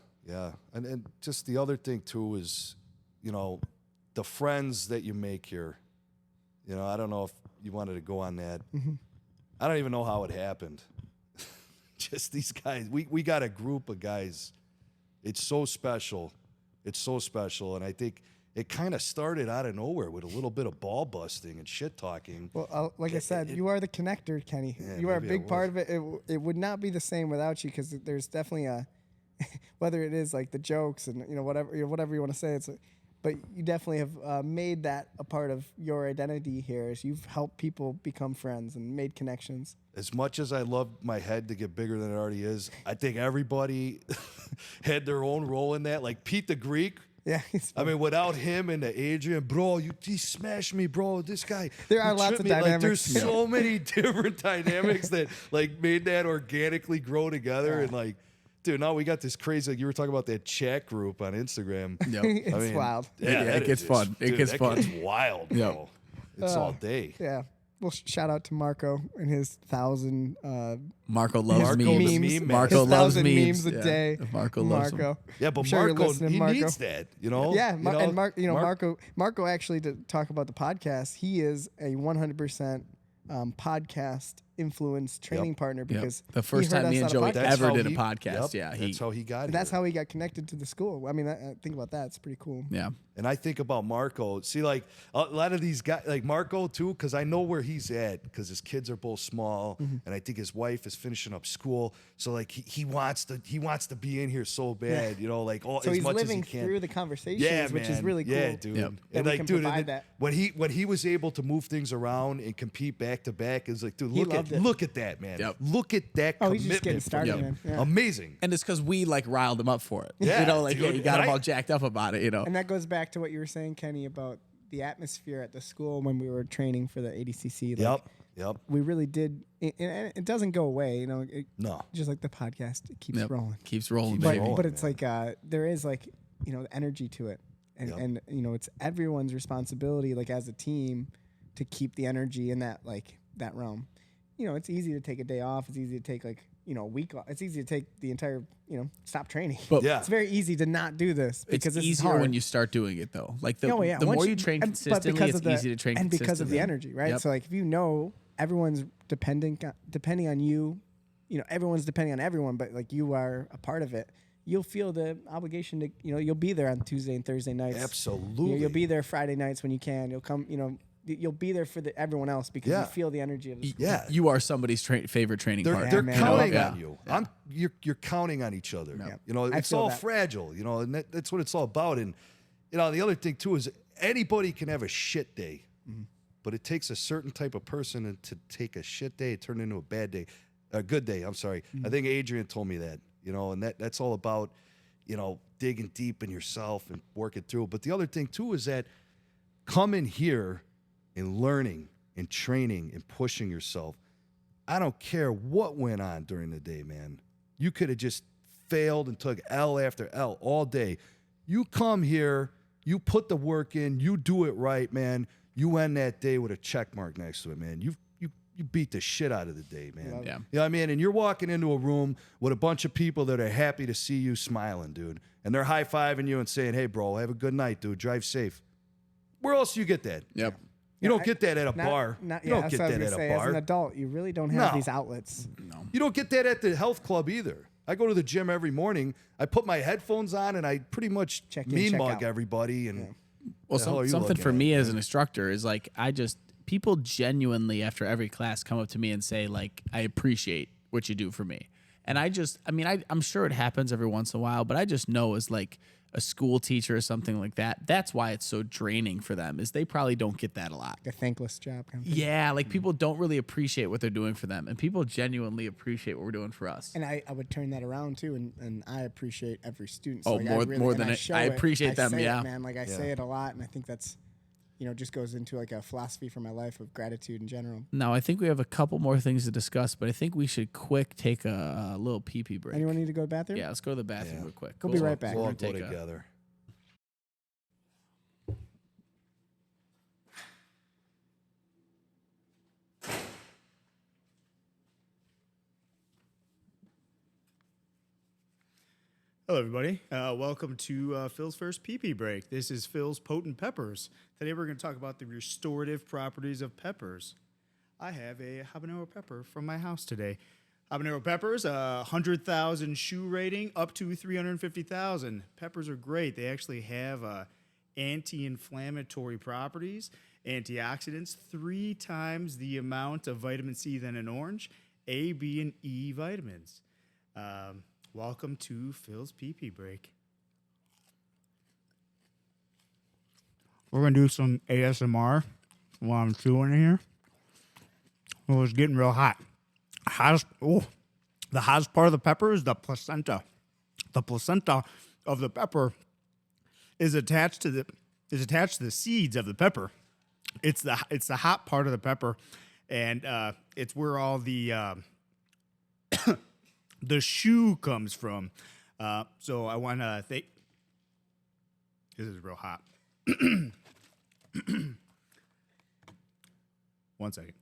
and just the other thing too is, you know, the friends that you make here. You know, I don't know if you wanted to go on that. I don't even know how it happened. Just these guys. We got a group of guys. It's so special. It's so special, and I think it kind of started out of nowhere with a little bit of ball busting and shit talking. Well, like I said, you are the connector, Kenny. Yeah, you are a big part of it. It would not be the same without you, because there's definitely a whether it is like the jokes and whatever you want to say. But you definitely have made that a part of your identity here, as you've helped people become friends and made connections. As much as I love my head to get bigger than it already is, I think everybody had their own role in that. Like Pete the Greek. Yeah. I mean, without him and the Adrian, bro, he smashed me, bro. This guy. There are lots of dynamics. Like, there's so many different dynamics that like made that organically grow together. And like, dude, now we got this crazy, like you were talking about that chat group on Instagram. Yep. It's wild. Yeah, it gets fun. It gets fun. It's wild, bro. It's all day. Yeah. Well, shout out to Marco and his 1,000 Marco loves memes. Marco loves memes a day. Marco loves them. Yeah, but sure Marco, he needs that, you know? Yeah, and Marco actually, to talk about the podcast, he is a 100% podcast influence training partner, because the first time me and Joey ever did a podcast, that's how he got here. That's how he got connected to the school. I mean, I think about that. It's pretty cool. Yeah. And I think about Marco. See, like a lot of these guys, like Marco too, because I know where he's at, because his kids are both small, and I think his wife is finishing up school. So like he wants to be in here so bad, you know, like so as he's much as he living can. through the conversations, which is really cool. Yeah, dude. Yep. And like, dude, that. when he was able to move things around and compete back to back, is like, dude, look at that, man. Yep. Look at that commitment. He's just getting started, man. Yeah. Amazing. And it's because we like riled him up for it. Yeah, you know, like dude. you got him all jacked up about it, you know. And that goes back to what you were saying, Kenny, about the atmosphere at the school when we were training for the ADCC. Like, Yep. We really did. And it doesn't go away, you know. No. Just like the podcast, it keeps rolling. Keeps rolling, Keeps baby. rolling. But it's like there is like energy to it, and it's everyone's responsibility, like as a team, to keep the energy in that realm. It's easy to take a day off. It's easy to take a week off. It's easy to take the entire stop training. But it's very easy to not do this because it's this is easier hard. when you start doing it though. Like the Once more you train consistently, it's easy to train and consistently. because of the energy, right? Yep. So like if everyone's depending on you, everyone's depending on everyone, but like you are a part of it. You'll feel the obligation to, you'll be there on Tuesday and Thursday nights. Absolutely. You'll be there Friday nights when you can. You'll come, you'll be there for everyone else because you feel the energy of the school. Yeah. You are somebody's favorite training partner. They're counting Yeah. on you. You're counting on each other. Yeah. It's all fragile, and that's what it's all about. And, the other thing too is anybody can have a shit day, but it takes a certain type of person to take a shit day and turn it into a bad day, a good day. I'm sorry. I think Adrian told me that, and that's all about, digging deep in yourself and working through. But the other thing too is that coming here and learning and training and pushing yourself. I don't care what went on during the day, man. You could have just failed and took L after L all day. You come here, you put the work in, you do it right, man. you end that day with a check mark next to it, man. You beat the shit out of the day, man. Yeah. You know what I mean? And you're walking into a room with a bunch of people that are happy to see you smiling, dude. And they're high-fiving you and saying, hey, bro, have a good night, dude. Drive safe. Where else do you get that? Yep. You don't get that at a bar. You don't get that at a bar. As an adult, you really don't have these outlets. No. You don't get that at the health club either. I go to the gym every morning. I put my headphones on and I pretty much mean mug everybody. And well, something for me as an instructor is like people genuinely after every class come up to me and say like, I appreciate what you do for me. And I'm sure it happens every once in a while, but I just know as like a school teacher or something like that, that's why it's so draining for them is they probably don't get that a lot. Like a thankless job. Kind of yeah, like people don't really appreciate what they're doing for them, and people genuinely appreciate what we're doing for us. And I would turn that around too, and I appreciate every student. So like more than I appreciate them. Say yeah, it, man. Like I say it a lot, and I think that's, just goes into like a philosophy for my life of gratitude in general. Now I think we have a couple more things to discuss, but I think we should take a little pee break. Anyone need to go to the bathroom? Yeah, let's go to the bathroom real quick. We'll be right back. We'll all go together. Hello, everybody. Welcome to Phil's First Pee Break. This is Phil's Potent Peppers. Today we're going to talk about the restorative properties of peppers. I have a habanero pepper from my house today. Habanero peppers, 100,000 shoe rating, up to 350,000. Peppers are great. They actually have anti-inflammatory properties, antioxidants, 3 times the amount of vitamin C than an orange, A, B, and E vitamins. Welcome to Phil's Pee Break. We're going to do some ASMR while I'm chewing here. Oh, it's getting real hot. The hottest part of the pepper is the placenta. The placenta of the pepper is attached to the seeds of the pepper. It's the hot part of the pepper, and it's where all the the shoe comes from. So I want to thank. This is real hot. 1 second.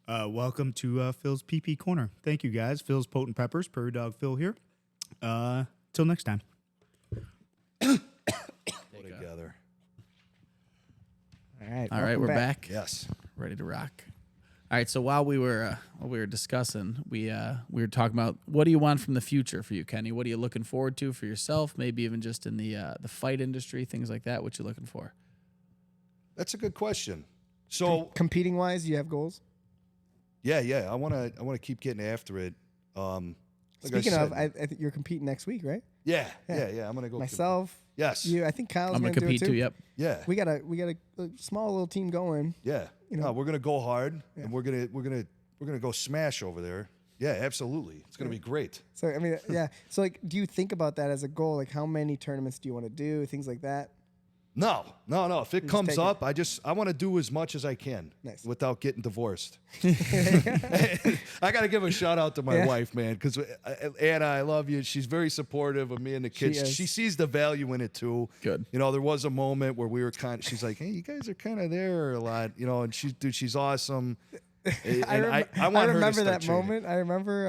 Welcome to Phil's PP Corner. Thank you, guys. Phil's Potent Peppers. Prairie Dog Phil here. Till next time. Go together. All right, we're back. Yes. Ready to rock. All right, so while we were discussing, we were talking about what do you want from the future for you, Kenney? What are you looking forward to for yourself? Maybe even just in the fight industry, things like that. What you looking for? That's a good question. So competing wise, do you have goals? Yeah. I want to keep getting after it. Speaking of, I think you're competing next week, right? Yeah. I'm gonna go. Myself. Yes. You. I think Kyle's I'm gonna compete do it too. Yep. Yeah. We got a small little team going. Yeah. No, we're gonna go hard, and we're gonna go smash over there. Yeah, absolutely. It's gonna be great. So I mean, yeah. So like, do you think about that as a goal? Like, how many tournaments do you want to do? Things like that. No. If it comes up, I want to do as much as I can without getting divorced. I got to give a shout out to my wife, man, because Anna, I love you. She's very supportive of me and the kids. She sees the value in it too. Good. There was a moment where we were she's like, hey, you guys are kind of there a lot, and she's awesome. I want her to remember start that training. moment. I remember,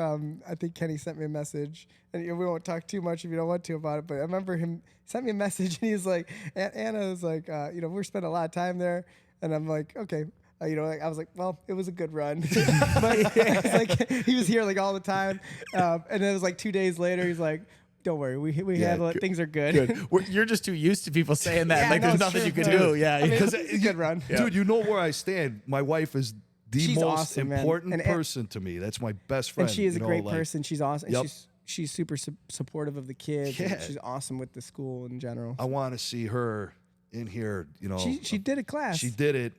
I think Kenney sent me a message, and we won't talk too much if you don't want to about it, but I remember him sent me a message, and he's like, Anna was like, we're spending a lot of time there, and I'm like, okay. I was like, well, it was a good run. But it's like, he was here like all the time. And then it was like 2 days later, he's like, don't worry, we handle it. Things are good. You're just too used to people saying that. Yeah, like, no, there's it's nothing true. you can No. do. Yeah. I mean, Because it's a good run. Dude, you know where I stand. My wife is the She's most awesome, man. important And person to me. That's my best friend. And she is a great person. She's awesome. Yep. And she's super supportive of the kids. Yeah. And she's awesome with the school in general. I want to see her in here. She did a class. She did it.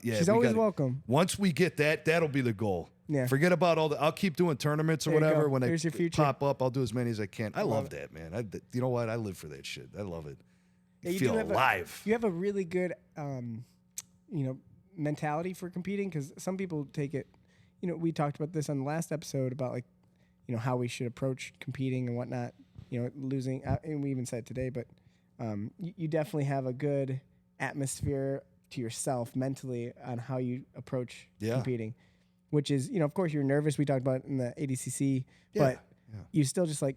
Yeah, She's always welcome. Once we get that, that'll be the goal. Yeah. Forget about all the. I'll keep doing tournaments or There you whatever. go. When Here's they your future. pop up, I'll do as many as I can. I love it. that, man. You know what? I live for that shit. I love it. Yeah, you Feel do have alive. You have a really good, mentality for competing, because some people take it. We talked about this on the last episode about how we should approach competing and whatnot. losing, and we even said today, but you definitely have a good atmosphere to yourself mentally on how you approach competing, which is, of course you're nervous. We talked about it in the ADCC, but you still just like,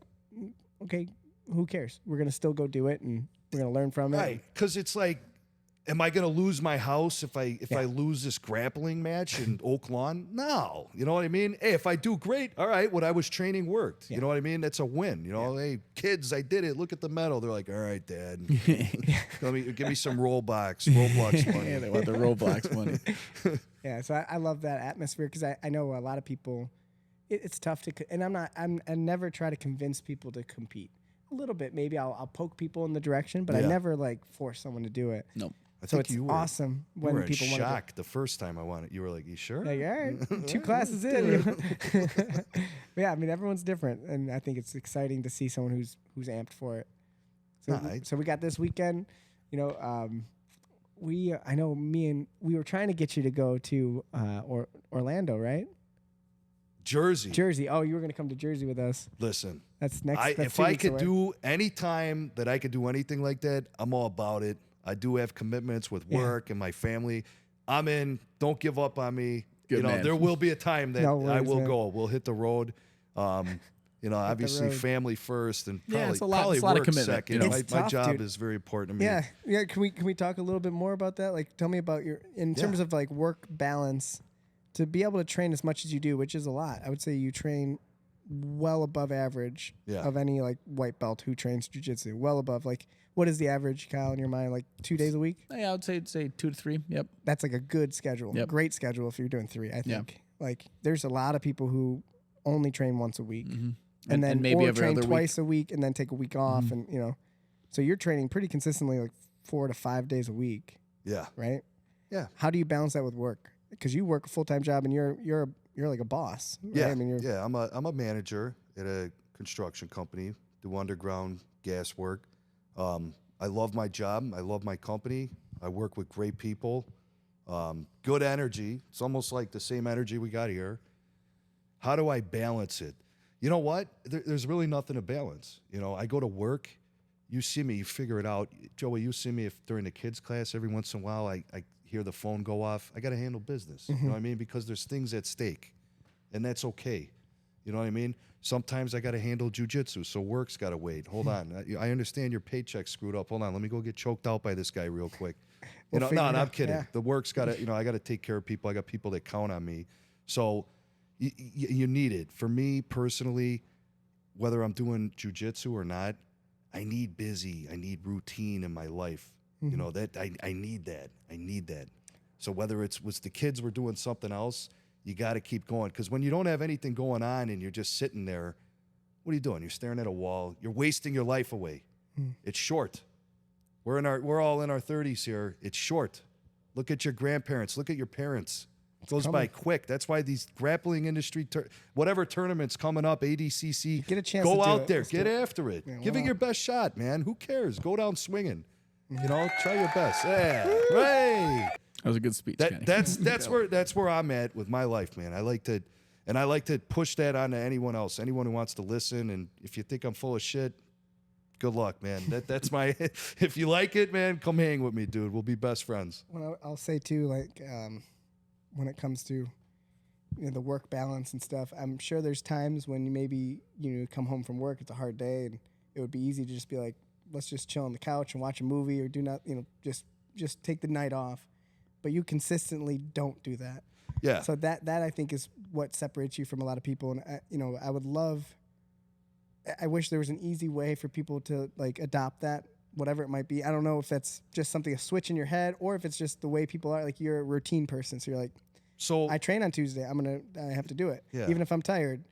okay, who cares? We're going to still go do it, and we're going to learn from it. Right, because it's like, am I going to lose my house if I lose this grappling match in Oak Lawn? No. You know what I mean? Hey, if I do great, all right, what I was training worked. You know what I mean? That's a win. Hey, kids, I did it. Look at the medal. They're like, all right, Dad. Give me some Roblox money. Yeah, they want the Roblox money. Yeah, so I love that atmosphere because I know a lot of people, it's tough to, and I never try to convince people to compete. A little bit, maybe I'll poke people in the direction, but I never like force someone to do it. Nope. So it's awesome when people want to. Shocked the first time I won it. You were like, "You sure?" Like, all right, 2 classes in. Yeah, I mean everyone's different, and I think it's exciting to see someone who's amped for it. So we got this weekend. We were trying to get you to go to Orlando, right? Jersey. Oh, you were going to come to Jersey with us. Listen, that's next. If I could do any time that I could do anything like that, I'm all about it. I do have commitments with work and my family. I'm in. Don't give up on me. Good man. There will be a time that I will go. We'll hit the road. Obviously family first, and probably, it's a lot work of commitment. second. My tough, job dude. is very important to me. Yeah. Can we talk a little bit more about that? Like, tell me about in terms of like work balance, to be able to train as much as you do, which is a lot. I would say you train well above average of any like white belt who trains jiu-jitsu. Well above. Like, what is the average, Kyle, in your mind? Like 2 days a week? Yeah, I would say 2 to 3. Yep. That's like a good schedule. Yep. Great schedule if you're doing 3, I think. Like, there's a lot of people who only train once a week. Mm-hmm. And then maybe or every train other twice a week and then take a week off. And, so you're training pretty consistently, like 4 to 5 days a week. Yeah. Right? Yeah. How do you balance that with work? Because you work a full-time job and you're like a boss. Right? Yeah. I mean, I'm a manager at a construction company, do underground gas work. I love my job. I love my company. I work with great people. Good energy. It's almost like the same energy we got here. How do I balance it? You know what? There's really nothing to balance. I go to work. You see me, you figure it out. Joey, you see me if during the kids' class, every once in a while, I hear the phone go off. I got to handle business. You know what I mean? Because there's things at stake, and that's okay. You know what I mean? Sometimes I got to handle jiu-jitsu, so work's got to wait. Hold on. I understand your paycheck's screwed up. Hold on. Let me go get choked out by this guy real quick. No, I'm kidding. Yeah. The work's got to, I got to take care of people. I got people that count on me. So you need it. For me personally, whether I'm doing jiu-jitsu or not, I need busy. I need routine in my life. That I need that. I need that. So whether it's the kids were doing something else, you got to keep going. Because when you don't have anything going on and you're just sitting there, what are you doing? You're staring at a wall. You're wasting your life away. It's short. We're all in our 30s here. It's short. Look at your grandparents. Look at your parents. It goes by quick. That's why these grappling industry, whatever tournament's coming up, ADCC, get a chance go to do out it. there, Let's get do it. after it. Yeah, Give it your best shot, man. Who cares? Go down swinging. Try your best. Yeah, right. That was a good speech, Kenny. That's where I'm at with my life, man. I like to push that on to anyone else, anyone who wants to listen. And if you think I'm full of shit, good luck, man. That's my. If you like it, man, come hang with me, dude. We'll be best friends. Well, I'll say too, like when it comes to the work balance and stuff, I'm sure there's times when you maybe come home from work, it's a hard day, and it would be easy to just be like, let's just chill on the couch and watch a movie or do not, just take the night off. But you consistently don't do that. Yeah. So that I think is what separates you from a lot of people. And I wish there was an easy way for people to like adopt that, whatever it might be. I don't know if that's just something, a switch in your head, or if it's just the way people are. Like, you're a routine person, so you're like, so I train on Tuesday. I have to do it, Yeah. even if I'm tired.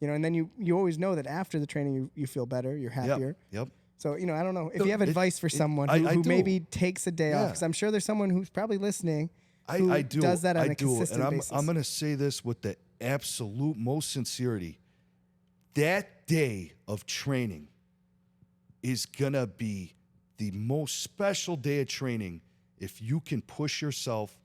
And then you always know that after the training you feel better, you're happier. Yep. So, I don't know if you have advice for someone who do. maybe takes a day off, because I'm sure there's someone who's probably listening who I do. does that on I a do. consistent And basis. I'm going to say this with the absolute most sincerity. That day of training is going to be the most special day of training if you can push yourself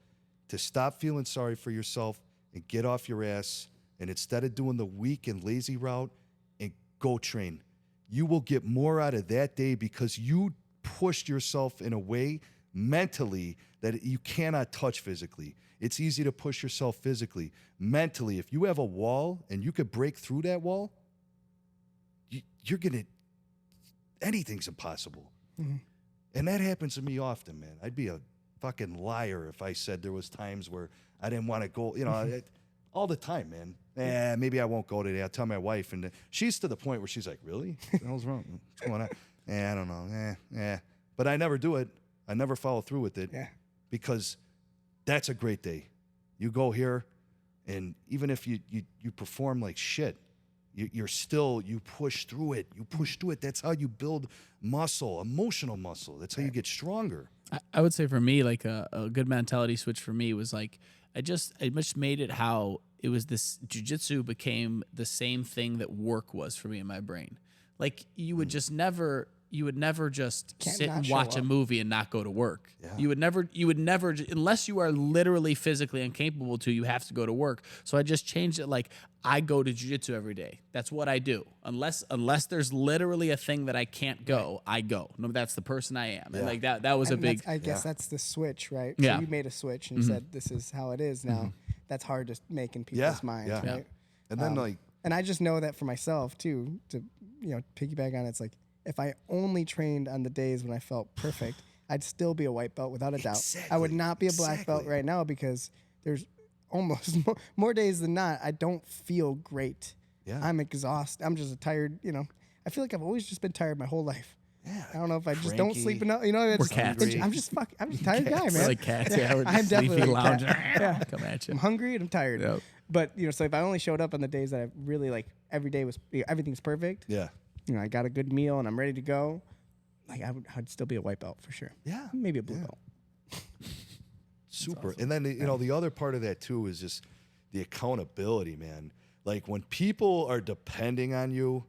to stop feeling sorry for yourself and get off your ass, and instead of doing the weak and lazy route, and go train. you will get more out of that day because you pushed yourself in a way mentally that you cannot touch physically. It's easy to push yourself physically. Mentally, if you have a wall and you could break through that wall, you're going to, anything's impossible. Mm-hmm. And that happens to me often, man. I'd be a fucking liar if I said there was times where I didn't want to go, all the time, man. Maybe I won't go today. I'll tell my wife. And she's to the point where she's like, really? What the hell's wrong? What's going on? I don't know. But I never do it. I never follow through with it because that's a great day. You go here, and even if you perform like shit, you push through it. You push through it. That's how you build muscle, emotional muscle. That's how you get stronger. I would say for me, like a good mentality switch for me was like, I just made it how it was this jiu-jitsu became the same thing that work was for me in my brain. Like you would just never just sit and watch a movie and not go to work. Yeah. You would never, unless you are literally physically incapable to, you have to go to work. So I just changed it. Like I go to jiu-jitsu every day. That's what I do. Unless there's literally a thing that I can't go, I go. No, that's the person I am. And like that was a big, I guess that's the switch, right? Yeah. So you made a switch and you said, this is how it is now. That's hard to make in people's minds, right? And then and I just know that for myself too, to, piggyback on it, it's like, if I only trained on the days when I felt perfect, I'd still be a white belt without a doubt. I would not be a black belt right now because there's almost more days than not, I don't feel great. Yeah. I'm exhausted. I'm just a tired, I feel like I've always just been tired my whole life. Yeah. I don't know if I just don't sleep enough. We're cats. I'm just a tired guy, man. We're like cats. Yeah, we're just I'm definitely sleepy, like lounging. Yeah. Come at you. I'm hungry and I'm tired. Yep. But, so if I only showed up on the days that I really like, every day was, everything's perfect. Yeah. I got a good meal and I'm ready to go. Like I'd still be a white belt for sure. Yeah. Maybe a blue belt. Super. Awesome. And then, the other part of that too is just the accountability, man. Like when people are depending on you,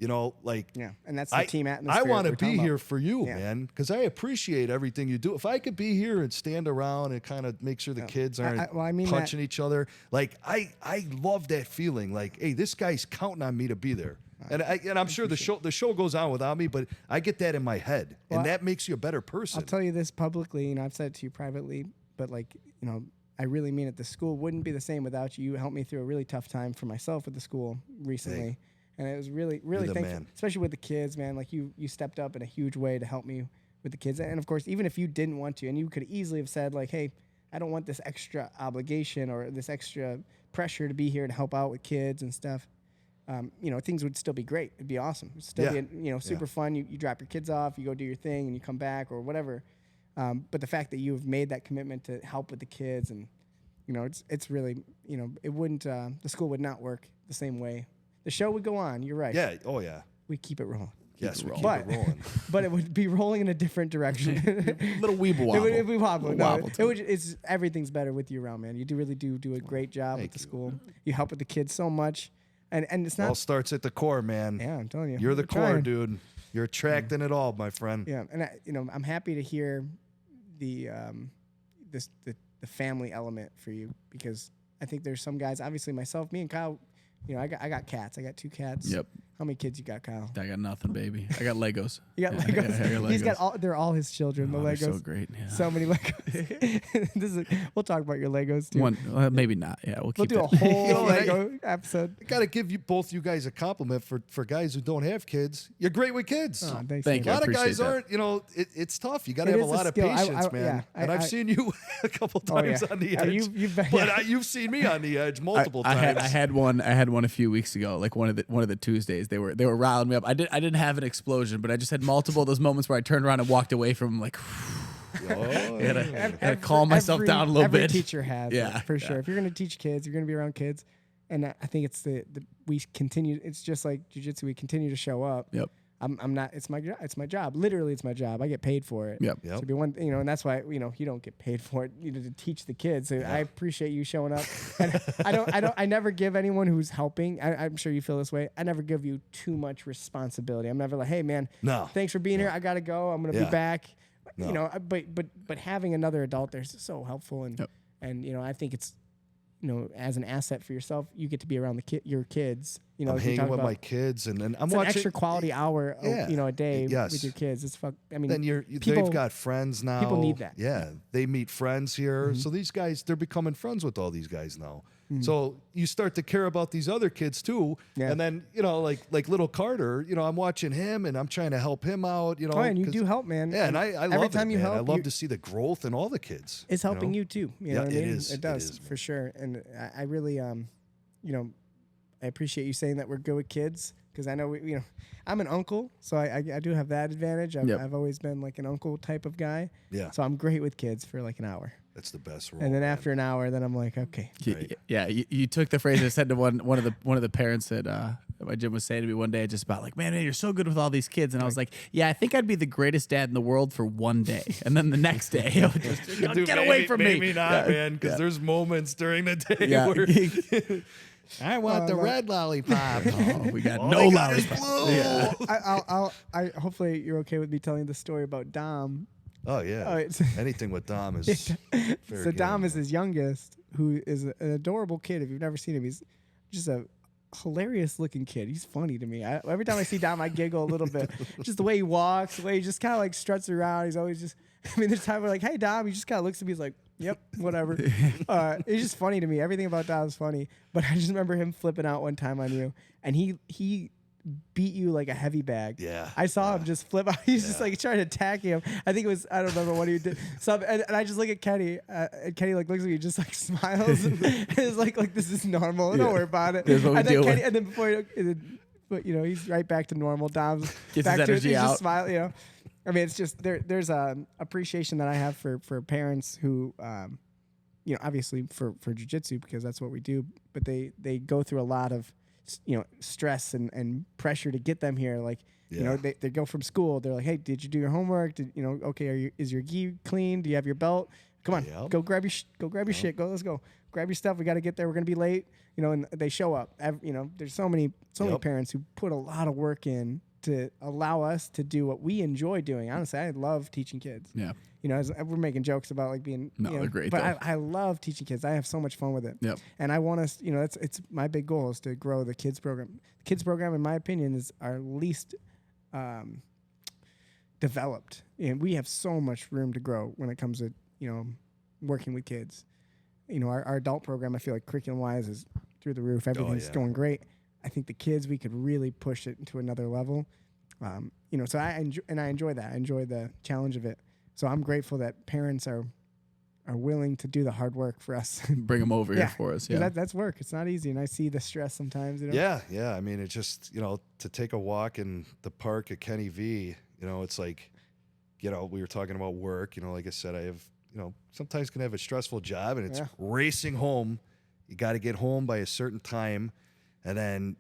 and that's the team atmosphere. I want to be here for you, man, because I appreciate everything you do. If I could be here and stand around and kind of make sure the kids aren't punching each other, like I love that feeling. Like, hey, this guy's counting on me to be there. And I'm sure the show goes on without me, but I get that in my head, and that makes you a better person. I'll tell you this publicly, I've said it to you privately, but I really mean it. The school wouldn't be the same without you. You helped me through a really tough time for myself with the school recently, and it was really thankful, especially with the kids, man. Like you stepped up in a huge way to help me with the kids, and of course, even if you didn't want to, and you could easily have said like, hey, I don't want this extra obligation or this extra pressure to be here to help out with kids and stuff. Things would still be great. It'd be awesome. It'd still be, super fun. You drop your kids off, you go do your thing, and you come back or whatever. But the fact that you've made that commitment to help with the kids, and it's really, it wouldn't. The school would not work the same way. The show would go on. You're right. Yeah. Oh yeah. We keep it rolling. Yes, we keep it rolling. But it would be rolling in a different direction. Little weeble wobble. It would be wobble. No, everything's better with you around, man. You really do a great job with the school. You help with the kids so much. And it's not all starts at the core, man. Yeah, I'm telling you. You're the core, dude. You're attracting it all, my friend. Yeah, and I'm happy to hear the family element for you, because I think there's some guys, obviously myself, me and Kyle, I got cats. I got 2 cats. Yep. How many kids you got, Kyle? I got nothing, baby. I got Legos. You got Legos? I got Legos. He's got they're all his children, the Legos. They're so great. Yeah. So many Legos. We'll talk about your Legos too. Maybe not. Yeah, we'll do a it. whole Lego episode. I got to give both you guys a compliment for guys who don't have kids. You're great with kids. Oh, thanks, Thank you. A lot of guys that. aren't, it's tough. You got to have a lot of patience, man. And I've seen you a couple times on the edge. You've seen me on the edge multiple times. I had one a few weeks ago, like one of the Tuesdays. They were riling me up. I didn't have an explosion, but I just had multiple of those moments where I turned around and walked away from them, like, I had to calm myself down a little bit. Every teacher has, for sure. Yeah. If you're going to teach kids, you're going to be around kids, and I think it's we continue. It's just like jiu-jitsu. We continue to show up. Yep. I'm not. It's my job. Literally, it's my job. I get paid for it. Yep. So be one, and that's why you don't get paid for it. To teach the kids. So I appreciate you showing up. And I never give anyone who's helping. I'm sure you feel this way. I never give you too much responsibility. I'm never like, hey man, thanks for being here. I gotta go. I'm gonna be back. No. But having another adult there's so helpful, and I think it's as an asset for yourself, you get to be around your kids. I'm if you hanging talk with about- my kids, and then I'm it's watching an extra quality hour, a day Yes. with your kids. It's I mean, Then they've got friends now. people need that. Yeah, they meet friends here. So these guys, they're becoming friends with all these guys now. So you start to care about these other kids too. Yeah. And then, like little Carter, I'm watching him and I'm trying to help him out, Oh, and you 'cause- do help, man. Yeah, and I every love time it, you man. help, I love to see the growth in all the kids. it's helping you too. You know what I it mean? is. It does, is, for man. sure. And I really, I appreciate you saying that we're good with kids, because I know I'm an uncle, so I do have that advantage. I've always been like an uncle type of guy. Yeah. So I'm great with kids for like an hour. That's the best role. And then man. after an hour, then I'm like, okay. Right. Yeah, you took the phrase I said to one of the parents that my gym was saying to me one day, just about like, man, you're so good with all these kids, and I was like, yeah, I think I'd be the greatest dad in the world for one day, and then the next day, I would just Dude, get away from me. Maybe not, man, because there's moments during the day Yeah. where I want the red lollipop. Oh, we got All no I got is lollipop. blue. Yeah. I hopefully you're okay with me telling the story about Dom. Oh yeah. Oh, it's- Anything with Dom is fair So Dom game. is his youngest, who is an adorable kid. If you've never seen him, he's just a hilarious looking kid. He's funny to me. Every time I see Dom, I giggle a little bit. Just the way he walks, the way he just kind of like struts around. He's always just. I mean, there's time we're like, "Hey, Dom," he just kind of looks at me. He's like, "Yep, whatever." It's just funny to me. Everything about Dom is funny. But I just remember him flipping out one time on you, and he beat you like a heavy bag. Yeah. I saw him just flip out. He's just like trying to attack him. I think it was, I don't remember what he did. So, and I just look at Kenney, and Kenney like looks at me, just like smiles. And it's like, this is normal. Don't worry about it. Here's what we And then deal with. Kenney, and then before, but he's right back to normal. Dom's Gets back his to it. energy He's out. just smiling, I mean, it's just, there's a appreciation that I have for parents who, obviously for jiu-jitsu, because that's what we do, but they go through a lot of, stress and pressure to get them here. Like, they go from school. They're like, hey, did you do your homework? Okay, is your gi clean? Do you have your belt? Come on, Yep. go grab your shit. Let's go. Grab your stuff. We got to get there. We're going to be late. And they show up. There's so many parents who put a lot of work in to allow us to do what we enjoy doing. Honestly, I love teaching kids. Yeah. We're making jokes about like being, they're great, but though. I love teaching kids. I have so much fun with it. Yep. And I want us, it's my big goal is to grow the kids program. The kids program, in my opinion, is our least developed. And we have so much room to grow when it comes to, working with kids. Our adult program, I feel like curriculum wise is through the roof. Everything's going great. I think the kids, we could really push it to another level. So I enjoy that. I enjoy the challenge of it. So I'm grateful that parents are willing to do the hard work for us. Bring them over here for us. 'Cause Yeah. that's work. It's not easy, and I see the stress sometimes. Yeah. I mean, it's just, to take a walk in the park at Kenney V, it's like, we were talking about work, like I said, I have, sometimes can have a stressful job, and it's racing home. You got to get home by a certain time. And then,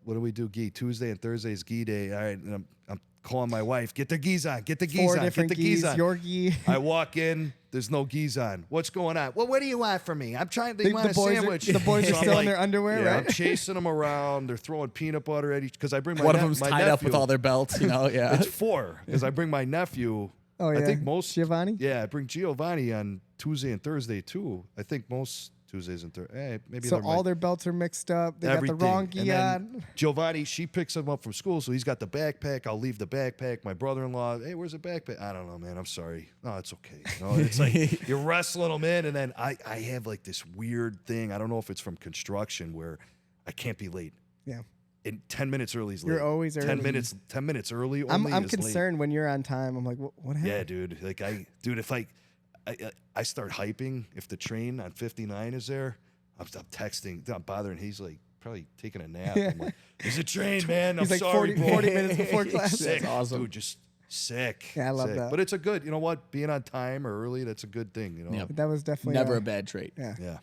what do we do? Gi Tuesday and Thursday is gi day. All right. And I'm calling my wife, get the gis on, get the gis 4 on, different get the gis on. your gi. I walk in, there's no gis on. What's going on? Well, what do you want from me? I'm trying to The want a boys sandwich. the boys are So I'm still like, in their underwear, yeah, right? I'm chasing them around. They're throwing peanut butter at each, because I bring my One of them's my tied up with nephew. all their belts. Yeah. It's 4, because I bring my nephew. Oh yeah. I think most Giovanni. Yeah, I bring Giovanni on Tuesday and Thursday too. I think most Tuesdays and Thursdays. Maybe So they're all their belts are mixed up. They everything. got the wrong And gi then on. Giovanni, she picks him up from school, so he's got the backpack. I'll leave the backpack. My brother-in-law, hey, where's the backpack? I don't know, man. I'm sorry. No, it's okay. It's like you're wrestling them in, and then I have like this weird thing. I don't know if it's from construction where I can't be late. Yeah. In 10 minutes early is late. You're always 10 early. minutes early. I'm Only is concerned when you're on time. I'm like, what happened? Late. Yeah, dude. Like if I start hyping if the train on 59 is there, I'm texting, I'm bothering. He's like probably taking a nap. I'm like, there's a train, man. I'm He's like sorry, 40 bro. minutes before class. Sick, That's awesome. dude. Just sick. Yeah, I love sick. that. But it's a good. You know what? Being on time or early, that's a good thing. Yep. That was definitely Never a bad trait. Yeah. Yeah.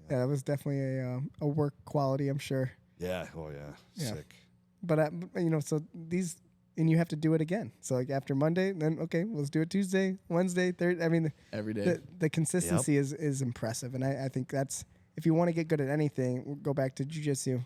Yeah, that was definitely a work quality, I'm sure. Yeah. Oh yeah. Yeah. Sick. But so these, and you have to do it again. So like after Monday, then okay, let's do it Tuesday, Wednesday, Thursday. I mean, Every day. the consistency is impressive, and I think that's, if you want to get good at anything, we'll go back to jiu-jitsu.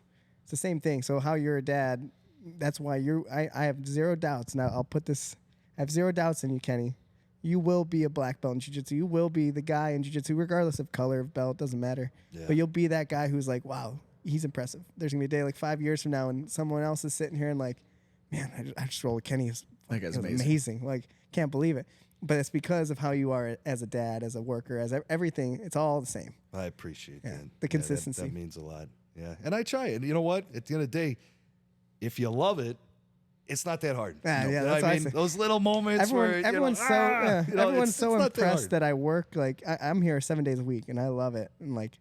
It's the same thing. So how you're a dad, that's why I have zero doubts. Now I'll put this, I have zero doubts in you, Kenney, You will be a black belt in jiu-jitsu. You will be the guy in jiu-jitsu, regardless of color of belt, doesn't matter. Yeah. But you'll be that guy who's like, wow, he's impressive. There's going to be a day like 5 years from now and someone else is sitting here and like, man, I just rolled with Kenney. That guy's It was amazing. amazing. Like, can't believe it. But it's because of how you are as a dad, as a worker, as everything. It's all the same. I appreciate that. the consistency. That means a lot. Yeah. And I try. And you know what? At the end of the day, if you love it, it's not that hard. Yeah, You know yeah, what that's what I I mean, say. those little moments where Everyone's it's so not that impressed hard. that I work. Like, I'm here 7 days a week, and I love it. And like,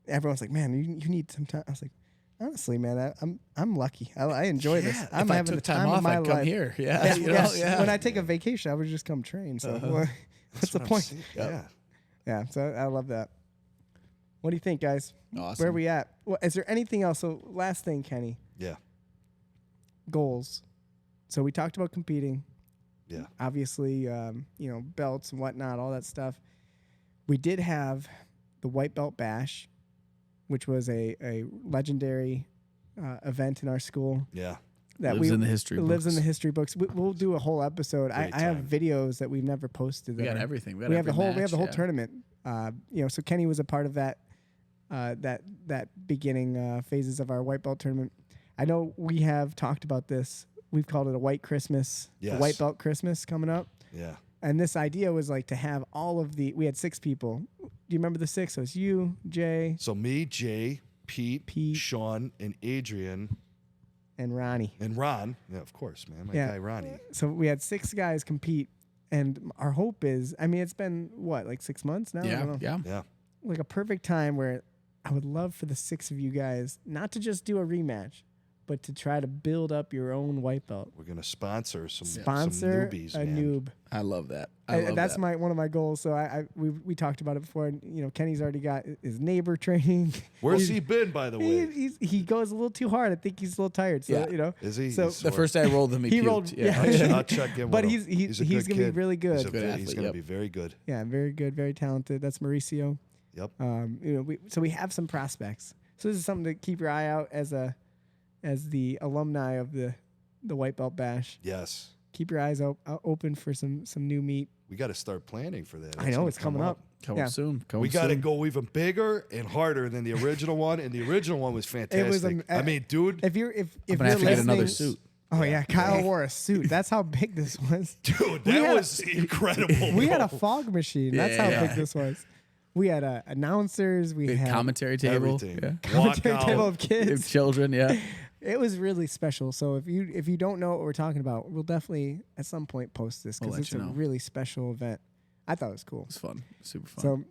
everyone's like, man, you need some time. I was like, honestly, man, I'm lucky. I enjoy this. Yeah, I'm If I having the took time time off, of my I'd come life. here. Yeah, you know, Yeah. yeah. When I take a vacation, I would just come train. So what's the what I'm point? saying. Yep. Yeah. Yeah, so I love that. What do you think, guys? Awesome. Where are we at? Well, is there anything else? So last thing, Kenney, Yeah. goals. So we talked about competing. Yeah. Obviously, belts and whatnot, all that stuff. We did have the White Belt Bash, which was a legendary event in our school. Yeah. That Lives in the history lives in books. the history books. We'll do a whole episode. I Great have time. videos that we've never posted. We that got are- everything. We have the whole. We have the whole match, yeah. tournament. So Kenney was a part of that. That beginning phases of our white belt tournament. I know we have talked about this. We've called it a white Christmas, a Yes. white belt Christmas coming up. Yeah. And this idea was like to have all of the. We had 6 people. Do you remember the 6? So it's you, Jay, So me, Jay, Pete, Sean, and Adrian, and Ronnie. and Ron. Yeah, of course, man. My Yeah. guy Ronnie. So we had 6 guys compete, and our hope is. I mean, it's been what, like 6 months now. I don't know. Yeah. Yeah. Like a perfect time where I would love for the 6 of you guys not to just do a rematch, but to try to build up your own white belt. We're gonna sponsor some Sponsor newbies, a man. noob. I love that. That's one of my goals. So we talked about it before. And, Kenny's already got his neighbor training. Where's he been, by the way? He goes a little too hard. I think he's a little tired. So Yeah. Is he? So He's The sore. first day I rolled him, He he puked. rolled- Yeah. yeah. I'll check in. But with him. he's a good gonna be kid. really good. He's, Good he's athlete, gonna yep. be very good. Yeah, very good, very talented. That's Mauricio. Yep. We have some prospects. So this is something to keep your eye out as the alumni of the White Belt Bash. Yes. Keep your eyes open for some new meat. We got to start planning for that. I know it's coming up. Coming Yeah. soon. We got to go even bigger and harder than the original one, and the original one was fantastic. was, I mean, dude, If you're gonna have to get another listening- suit. Oh yeah, Kyle wore a suit. That's how big this was. dude, we that had was incredible. We had a bro. fog machine. That's how Yeah. big this was. We had announcers. We Big had commentary table. everything. Yeah. commentary Walkout. table of Big kids. children. Yeah. It was really special. So if you don't know what we're talking about, we'll definitely at some point post this We'll because let it's you a know. really special event. I thought it was cool. It's fun. Super fun. So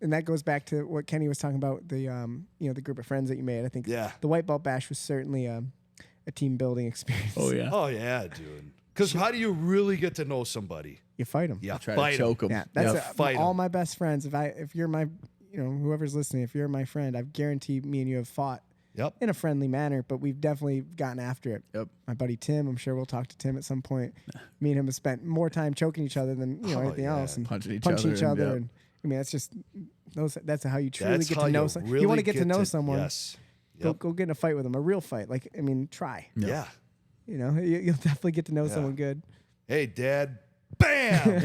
and that goes back to what Kenney was talking about the group of friends that you made. I think Yeah. the White Belt Bash was certainly a team building experience. oh yeah. Oh yeah, dude. Because how do you really get to know somebody? You fight them. Yeah, Try fight to 'em. choke him. Yeah, that's Yep. Fight all 'em. my best friends. If you're my whoever's listening, if you're my friend, I guarantee me and you have fought Yep. in a friendly manner, but we've definitely gotten after it. Yep. My buddy Tim, I'm sure we'll talk to Tim at some point. Me and him have spent more time choking each other than Oh, anything yeah. else, and Punching each punching other each and, other. yep. And I mean, that's just that's how you truly That's get how to know you someone. really You want to get to know someone. Yes. Go Yep. get in a fight with them, a real fight. Like try. Yeah. You'll definitely get to know Yeah. someone good. Hey, Dad. Bam.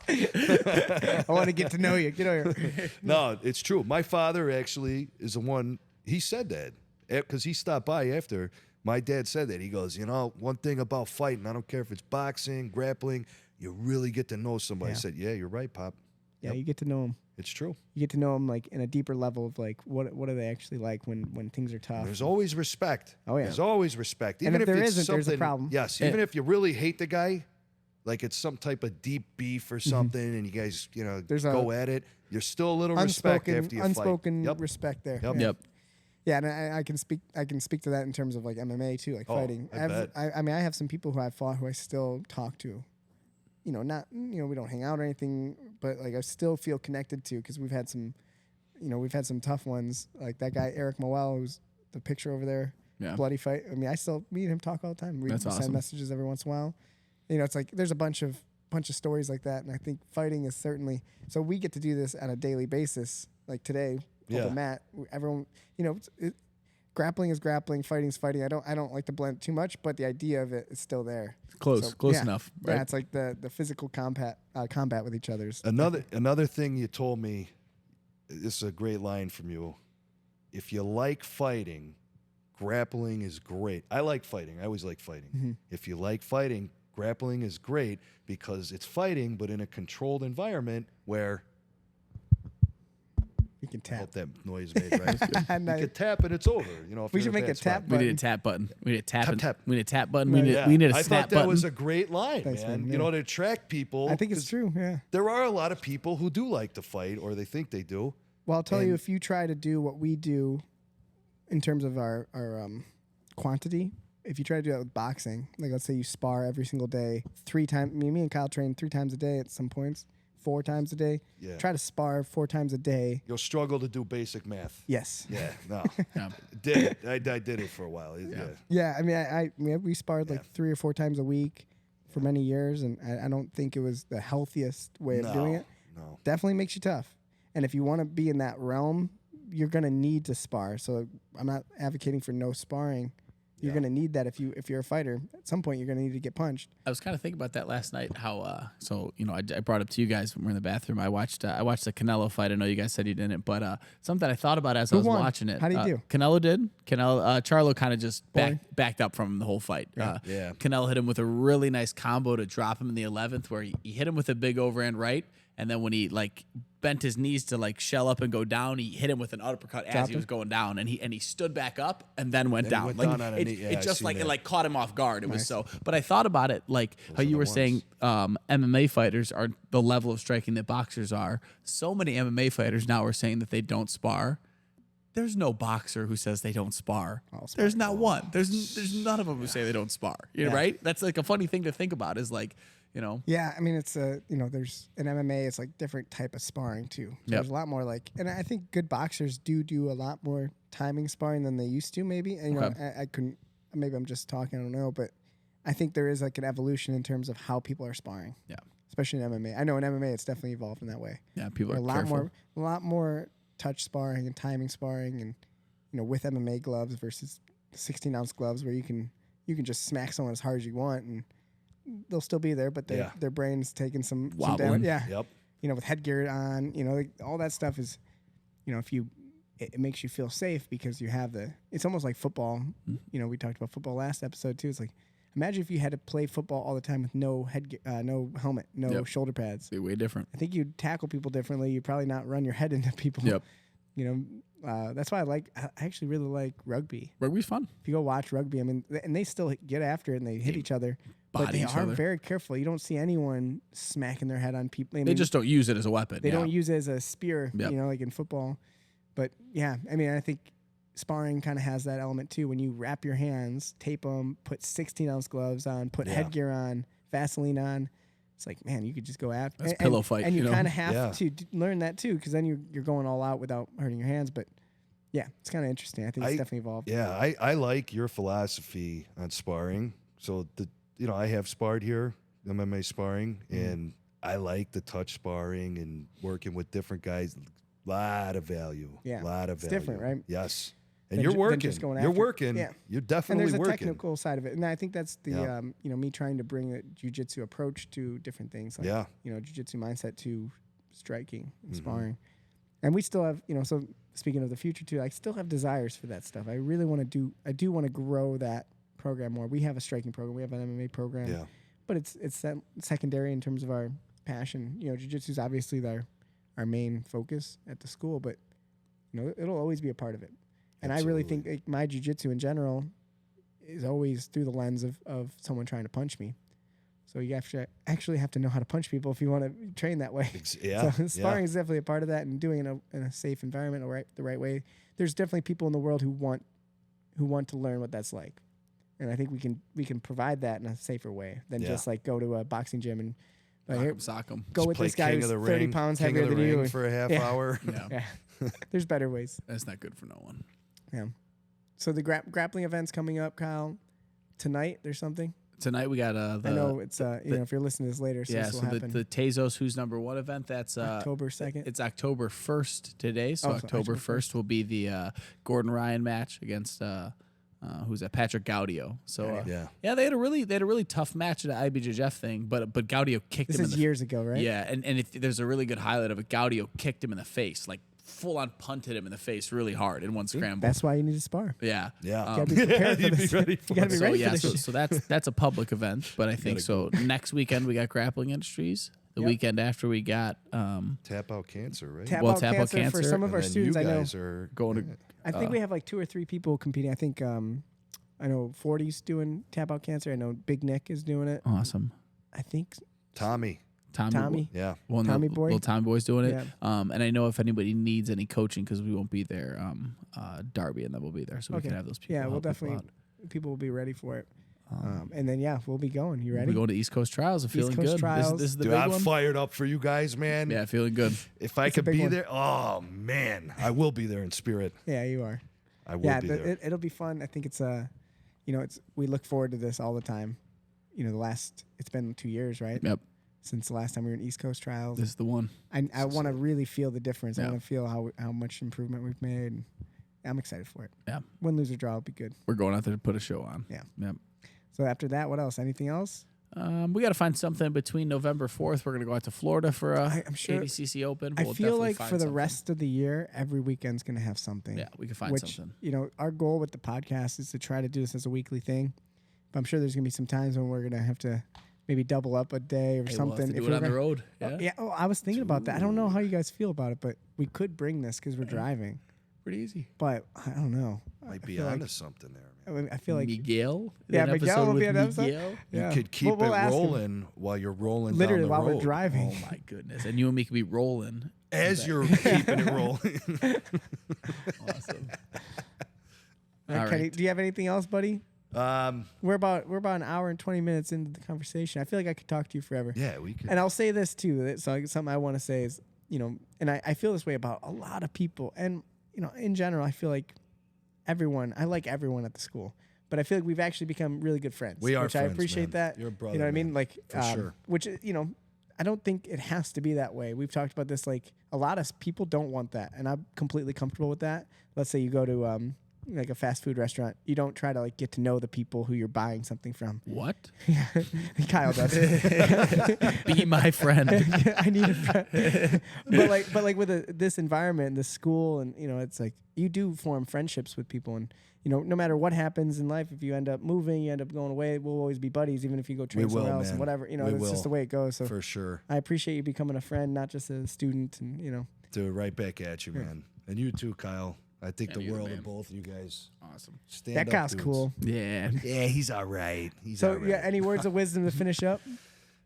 I want to get to know you. Get over here. No, it's true. My father actually is the one. He said that because he stopped by after. My dad said that. He goes, one thing about fighting, I don't care if it's boxing, grappling, you really get to know somebody. Yeah. I said, yeah, you're right, Pop. Yeah, Yep. you get to know them. It's true. You get to know them like in a deeper level of like what are they actually like when things are tough. There's always respect. Oh, yeah. There's always respect. And if there it's isn't, there's a something- problem. Yes. Yeah. Even if you really hate the guy, like it's some type of deep beef or something, and you guys, There's a go at it, you're still a little respect after you unspoken fight. Yep. respect there. Yep. Yeah. Yep. Yeah, and I can speak to that in terms of like MMA too, like Oh, fighting. I bet. I mean, I have some people who I've fought who I still talk to. Not we don't hang out or anything, but like I still feel connected to because we've had some tough ones. Like that guy Eric Moel, who's the picture over there, Yeah. bloody fight. I mean, I still me and him talk all the time. We That's send awesome. messages every once in a while. It's like there's a bunch of stories like that, and I think fighting is certainly. So we get to do this on a daily basis. Like today, Yeah. over Matt, everyone, grappling is grappling, fighting is fighting. I don't like to blend it too much, but the idea of it is still there. Close enough. Right? Yeah, it's like the physical combat with each other's. Another thing you told me, this is a great line from you. If you like fighting, grappling is great. I like fighting. I always like fighting. Mm-hmm. If you like fighting, grappling is great because it's fighting, but in a controlled environment where You can I hope tap. that noise made right. You Nice. can tap and it's over. You know, if We you're should in a make bad a spot. tap We button. need a tap button. We need a tap. Tap. We need a tap button. Right. We need a I snap thought that button. was a great line, Thanks, man. man. You know, Yeah. to attract people. I think it's 'cause true. Yeah. There are a lot of people who do like to fight, or they think they do. Well, I'll tell you, And- if you try to do what we do in terms of our quantity, if you try to do that with boxing, like let's say you spar every single day, 3 times, me and Kyle train 3 times a day at some points, 4 times a day. Yeah. Try to spar 4 times a day. You'll struggle to do basic math. Yes. Yeah, no. Yeah. Did it. I did it for a while. Yeah. Yeah, I mean, we sparred like Yeah. 3 or 4 times a week for many years, and I don't think it was the healthiest way of doing it. No. Definitely makes you tough. And if you want to be in that realm, you're going to need to spar. So I'm not advocating for no sparring. You're Yeah. going to need that if you're a fighter. At some point, you're going to need to get punched. I was kind of thinking about that last night. How so you know I brought up to you guys when we were in the bathroom. I watched the Canelo fight. I know you guys said you didn't, but something I thought about as I was won? watching it. How'd he do? Canelo did. Charlo kind of just Boring. backed up from him the whole fight. Yeah. Canelo hit him with a really nice combo to drop him in the 11th, where he hit him with a big overhand right, and then when he like bent his knees to like shell up and go down, he hit him with an uppercut as Dropped he was him? going down, and he stood back up and then went Then he down. went Like down on a it, knee. Yeah, it I just seen like that. it like caught him off guard. It was Nice. so. But I thought about it like how are you the were ones. saying MMA fighters are the level of striking that boxers are. So many MMA fighters now are saying that they don't spar. There's no boxer who says they don't spar. There's not one. There's none of them who say they don't spar. Yeah. Right? That's like a funny thing to think about. Is like, you know, Yeah, I mean, it's there's in MMA, it's like different type of sparring too. So Yep. There's a lot more like, and I think good boxers do a lot more timing sparring than they used to. Maybe, and, you know, Okay. I couldn't. Maybe I'm just talking. I don't know, but I think there is like an evolution in terms of how people are sparring. Yeah. Especially in MMA. I know in MMA it's definitely evolved in that way. yeah, people a are lot careful. more touch sparring and timing sparring, and with MMA gloves versus 16-ounce gloves where you can just smack someone as hard as you want and they'll still be there, but their brain's taking some Wobbling. damage. Yeah. Yep. With headgear on, like all that stuff is, if you, it makes you feel safe because you have it's almost like football. We talked about football last episode too. It's like, imagine if you had to play football all the time with no headgear, no helmet, no Yep. shoulder pads. Be way different. I think you'd tackle people differently. You'd probably not run your head into people. Yep. That's why I actually really like rugby. Rugby's fun. If you go watch rugby, I mean, and they still get after it and they hit each other, but body they each are other. very careful. You don't see anyone smacking their head on people. I They mean, just don't use it as a weapon. they yeah. don't use it as a spear, Yep. like in football. But yeah, I mean, I think sparring kind of has that element too. When you wrap your hands, tape them, put 16-ounce gloves on, put Yeah. headgear on, Vaseline on. It's like, man, you could just go after. That's pillow fight, and you you know? kind of have Yeah. to learn that too, because then you're going all out without hurting your hands. But yeah, it's kind of interesting. I think it's definitely evolved. Yeah, I like your philosophy on sparring. So I have sparred here, MMA sparring, and I like the touch sparring and working with different guys. Lot of value. Yeah. Lot of It's value. different, right? Yes. And Than you're ju- than working. just going You're after it. working. Yeah. You're And definitely there's a working. technical side of it, and I think that's the Yeah. me trying to bring a jiu-jitsu approach to different things, like Yeah. jiu-jitsu mindset to striking and Mhm. sparring. And we still have, so speaking of the future too, I still have desires for that stuff. I really want to I do want to grow that program more. We have a striking program, we have an MMA program, Yeah. but it's secondary in terms of our passion. Jiu-jitsu is obviously our main focus at the school, but it'll always be a part of it. And I really think like, my jiu-jitsu in general is always through the lens of someone trying to punch me. So you actually have to know how to punch people if you want to train that way. Yeah. So sparring is definitely a part of that, and doing it in a safe environment, the right way. There's definitely people in the world who want to learn what that's like, and I think we can provide that in a safer way than just like go to a boxing gym and Sock 'em. go with this guy who's 30 pounds heavier than you for a half Yeah. hour. Yeah. Yeah, there's better ways. That's not good for no one. Yeah. So the grappling event's coming up, Kyle. Tonight, there's something. Tonight we got I know it's if you're listening to this later, so yeah. this will So happen the Tezos Who's Number One event, that's October 2nd. It's October 1st today. So October 1st will be the Gordon Ryan match against who's that? Patrick Gaudio. So yeah, they had a really tough match at the IBJJF thing, but Gaudio kicked him. This is years ago, right? Yeah, and if there's a really good highlight of it, Gaudio kicked him in the face, like full on punted him in the face really hard in one scramble. That's why you need to spar. Yeah. You gotta be prepared for this. You gotta be ready for this. So that's a public event, but I think so. Next weekend we got Grappling Industries. The weekend after we got Tap Out Cancer, right? Tap Out Cancer for some of our students. You I know. guys are going to. I think we have like 2 or 3 people competing. I think I know 40's doing Tap Out Cancer. I know Big Nick is doing it. Awesome. I think Tommy. Yeah. Well, Tommy Boy. Little Tommy Boy's doing it. Yeah. And I know if anybody needs any coaching, because we won't be there, Darby and then we'll be there, so we can have those people. Yeah, we'll help people definitely. out. People will be ready for it. And then we'll be going. You ready? We're going to East Coast Trials. I'm feeling Coast good. Trials. This is the Dude, big I'm one. fired up for you guys, man. Yeah, feeling good. If I It's a could big be one. there, oh man, I will be there in spirit. Yeah, you are. I will be there. It'll be fun. I think it's we look forward to this all the time. It's been 2 years, right? Yep. Since the last time we were in East Coast Trials. This is the one. I want to really feel the difference. I Yeah. want to feel how much improvement we've made. And I'm excited for it. Yeah. Win, lose, or draw will be good. We're going out there to put a show on. Yeah. Yep. So after that, what else? Anything else? We got to find something between November 4th. We're going to go out to Florida for I'm sure- ADCC Open. I We'll feel definitely like find for the something. rest of the year, every weekend's going to have something. Yeah, we can find which, something. Our goal with the podcast is to try to do this as a weekly thing. But I'm sure there's going to be some times when we're going to have to maybe double up a day or Hey, something. We'll have to do we're it on the gonna- road. Yeah. Yeah. Oh, I was thinking about that. I don't know how you guys feel about it, but we could bring this because we're driving. Pretty easy. But I don't know. Might I be feel onto like- something there, man. I feel like Miguel. Yeah, An Miguel episode will be with an episode. Miguel? Yeah. You could keep We'll it ask him. rolling while you're rolling Literally down the while road. we're driving. Oh my goodness! And you and me could be rolling As you're keeping it rolling. Awesome. All right, All Kenny, right. do you have anything else, buddy? We're about an hour and 20 minutes into the conversation. I feel like I could talk to you forever. Yeah, we could. And I'll say this too. So something I want to say is, and I feel this way about a lot of people. And, in general, I feel like I like everyone at the school. But I feel like we've actually become really good friends. We are which I friends, appreciate man. that. You're a brother, You know what I mean? man. Like, For sure. Which, I don't think it has to be that way. We've talked about this. Like, a lot of people don't want that. And I'm completely comfortable with that. Let's say you go to, like a fast food restaurant, you don't try to get to know the people who you're buying something from. What? Kyle does. Be my friend. I need a friend. but like with this environment, this school, and it's like you do form friendships with people, and no matter what happens in life, if you end up moving, you end up going away, we'll always be buddies, even if you go train We will, somewhere else man. and whatever. We It's will. just the way it goes. So For sure. I appreciate you becoming a friend, not just a student, and Do right back at you, man. And you too, Kyle. I think And the you, world man. of both you guys. Awesome. Stand that up guy's dudes. cool. Yeah. Yeah, he's all right. He's So all right. yeah, any words of wisdom to finish up?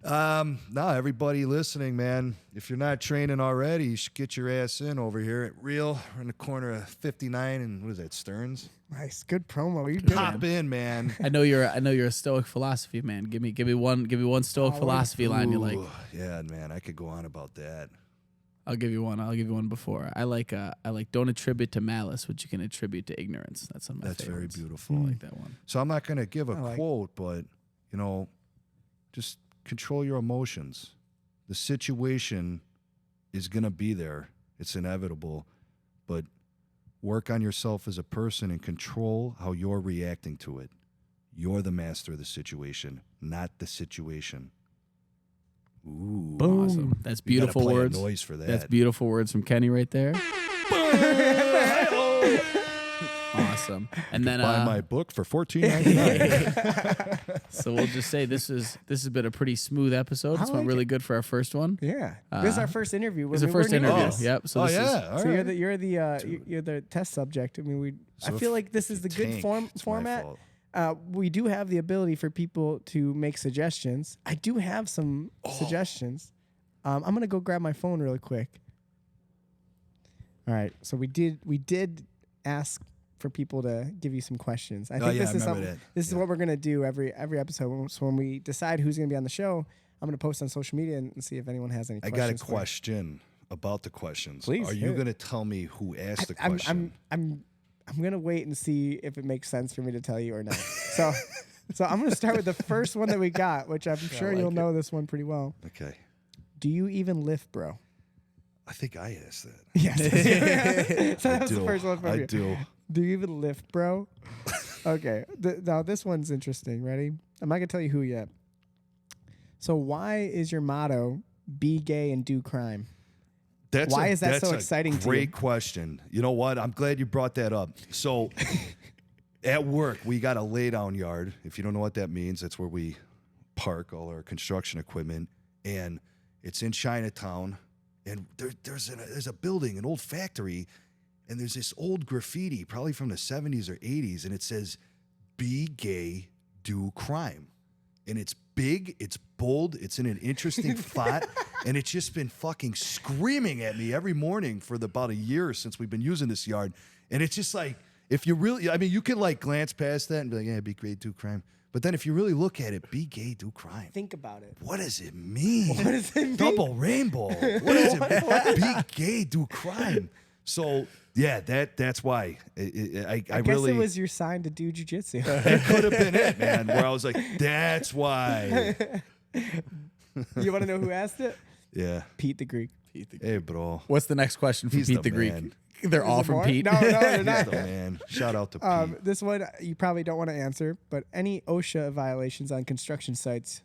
No, everybody listening, man. If you're not training already, you should get your ass in over here at Real. We're in the corner of 59 and what is that, Stearns? Nice, good promo. You good? Hop in, man. I know you're a Stoic philosophy man. Give me one Stoic philosophy line you like. Ooh, yeah, man. I could go on about that. I'll give you one before. I like don't attribute to malice what you can attribute to ignorance. That's one of my That's very favorites. beautiful. I like that one. So I'm not going to give a I like- quote, but, just control your emotions. The situation is going to be there. It's inevitable. But work on yourself as a person and control how you're reacting to it. You're the master of the situation, not the situation. Ooh. Boom. Awesome. That's You gotta beautiful play a words. noise for that. That's beautiful words from Kenny right there. Awesome. And then Buy my book for $14.99. so we'll just say this has been a pretty smooth episode. This I went like really good for our first one. Yeah, this is our first interview. It's our first interview. Oh. Yep. So Oh, this is yeah. All So right. you're the test subject. I mean, I So feel if- like this is the if you good tank, it's my format. fault. We do have the ability for people to make suggestions. I do have some suggestions. I'm gonna go grab my phone really quick. All right. So we did ask for people to give you some questions. I think yeah, this I is remember something. that. This is what we're gonna do every episode. So when we decide who's gonna be on the show, I'm gonna post on social media and see if anyone has any I questions. got a for you. question about the questions. Please, Are hit you it. going to tell me who asked the I'm question? I'm gonna wait and see if it makes sense for me to tell you or not. So So I'm going to start with the first one that we got, which I'm sure like you'll it. know this one pretty well. Okay. Do you even lift, bro? I think I asked that. Yes. So that was the do. first one from I you. do. Do you even lift, bro? Okay. Now this one's interesting. Ready? I'm not going to tell you who yet. So why is your motto, be gay and do crime? Why is that so exciting to you? Great question. You know what? I'm glad you brought that up. So at work, we got a lay-down yard. If you don't know what that means, that's where we park all our construction equipment. And it's in Chinatown. And there's a building, an old factory, and there's this old graffiti, probably from the 70s or 80s, and it says, be gay, do crime. And it's big, it's bold, it's in an interesting font, and it's just been fucking screaming at me every morning for about a year since we've been using this yard. And it's just like, if you really, I mean, you can like glance past that and be like, yeah, be gay, do crime. But then if you really look at it, be gay, do crime. Think about it. What does it mean? What does it mean? Double rainbow. What does it mean? Be gay, do crime. So yeah, that's why I guess really. it was your sign to do jujitsu. It could have been it, man. Where I was like, that's why. You want to know who asked it? Yeah. Pete the Greek. Hey, bro. What's the next question for He's Pete the the Greek? man. They're all there from more? Pete. No, they're He's not. the man. Shout out to Pete. This one you probably don't want to answer, but any OSHA violations on construction sites?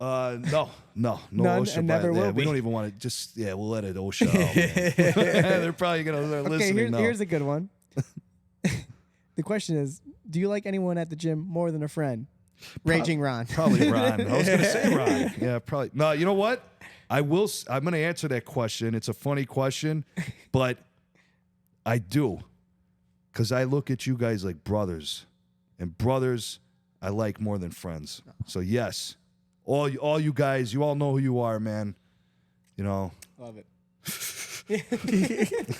No None OSHA. and never will we be. don't even want to. Just we'll let it OSHA out. Man. They're probably gonna start Okay, listening now. here's a good one. The question is, do you like anyone at the gym more than a friend? Raging Ron. Probably Ron. I was gonna say Ron. Yeah, probably. No, you know what? I'm gonna answer that question. It's a funny question, but I do, because I look at you guys like brothers, and brothers I like more than friends. So yes, all you guys, you all know who you are, man. You know. Love it.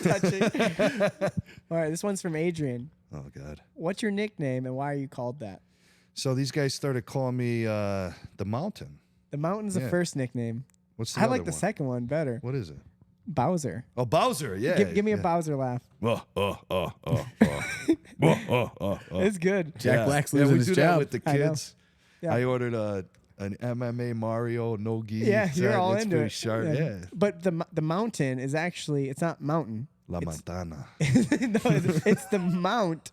Touching. All right, this one's from Adrian. Oh God. What's your nickname and why are you called that? So these guys started calling me the Mountain. The Mountain's the Yeah. first nickname. What's the I other like the one? second one better. What is it? Bowser. Oh, Bowser. Yeah. Give me a yeah. Bowser laugh. It's good. Jack Black's Yeah, losing we his do job. that with the I know. kids. Yeah. I ordered an MMA Mario no gi. Yeah, you're all it's into pretty it. sharp. Yeah. But the mountain is actually, it's not mountain. La Montana. No, it's the mount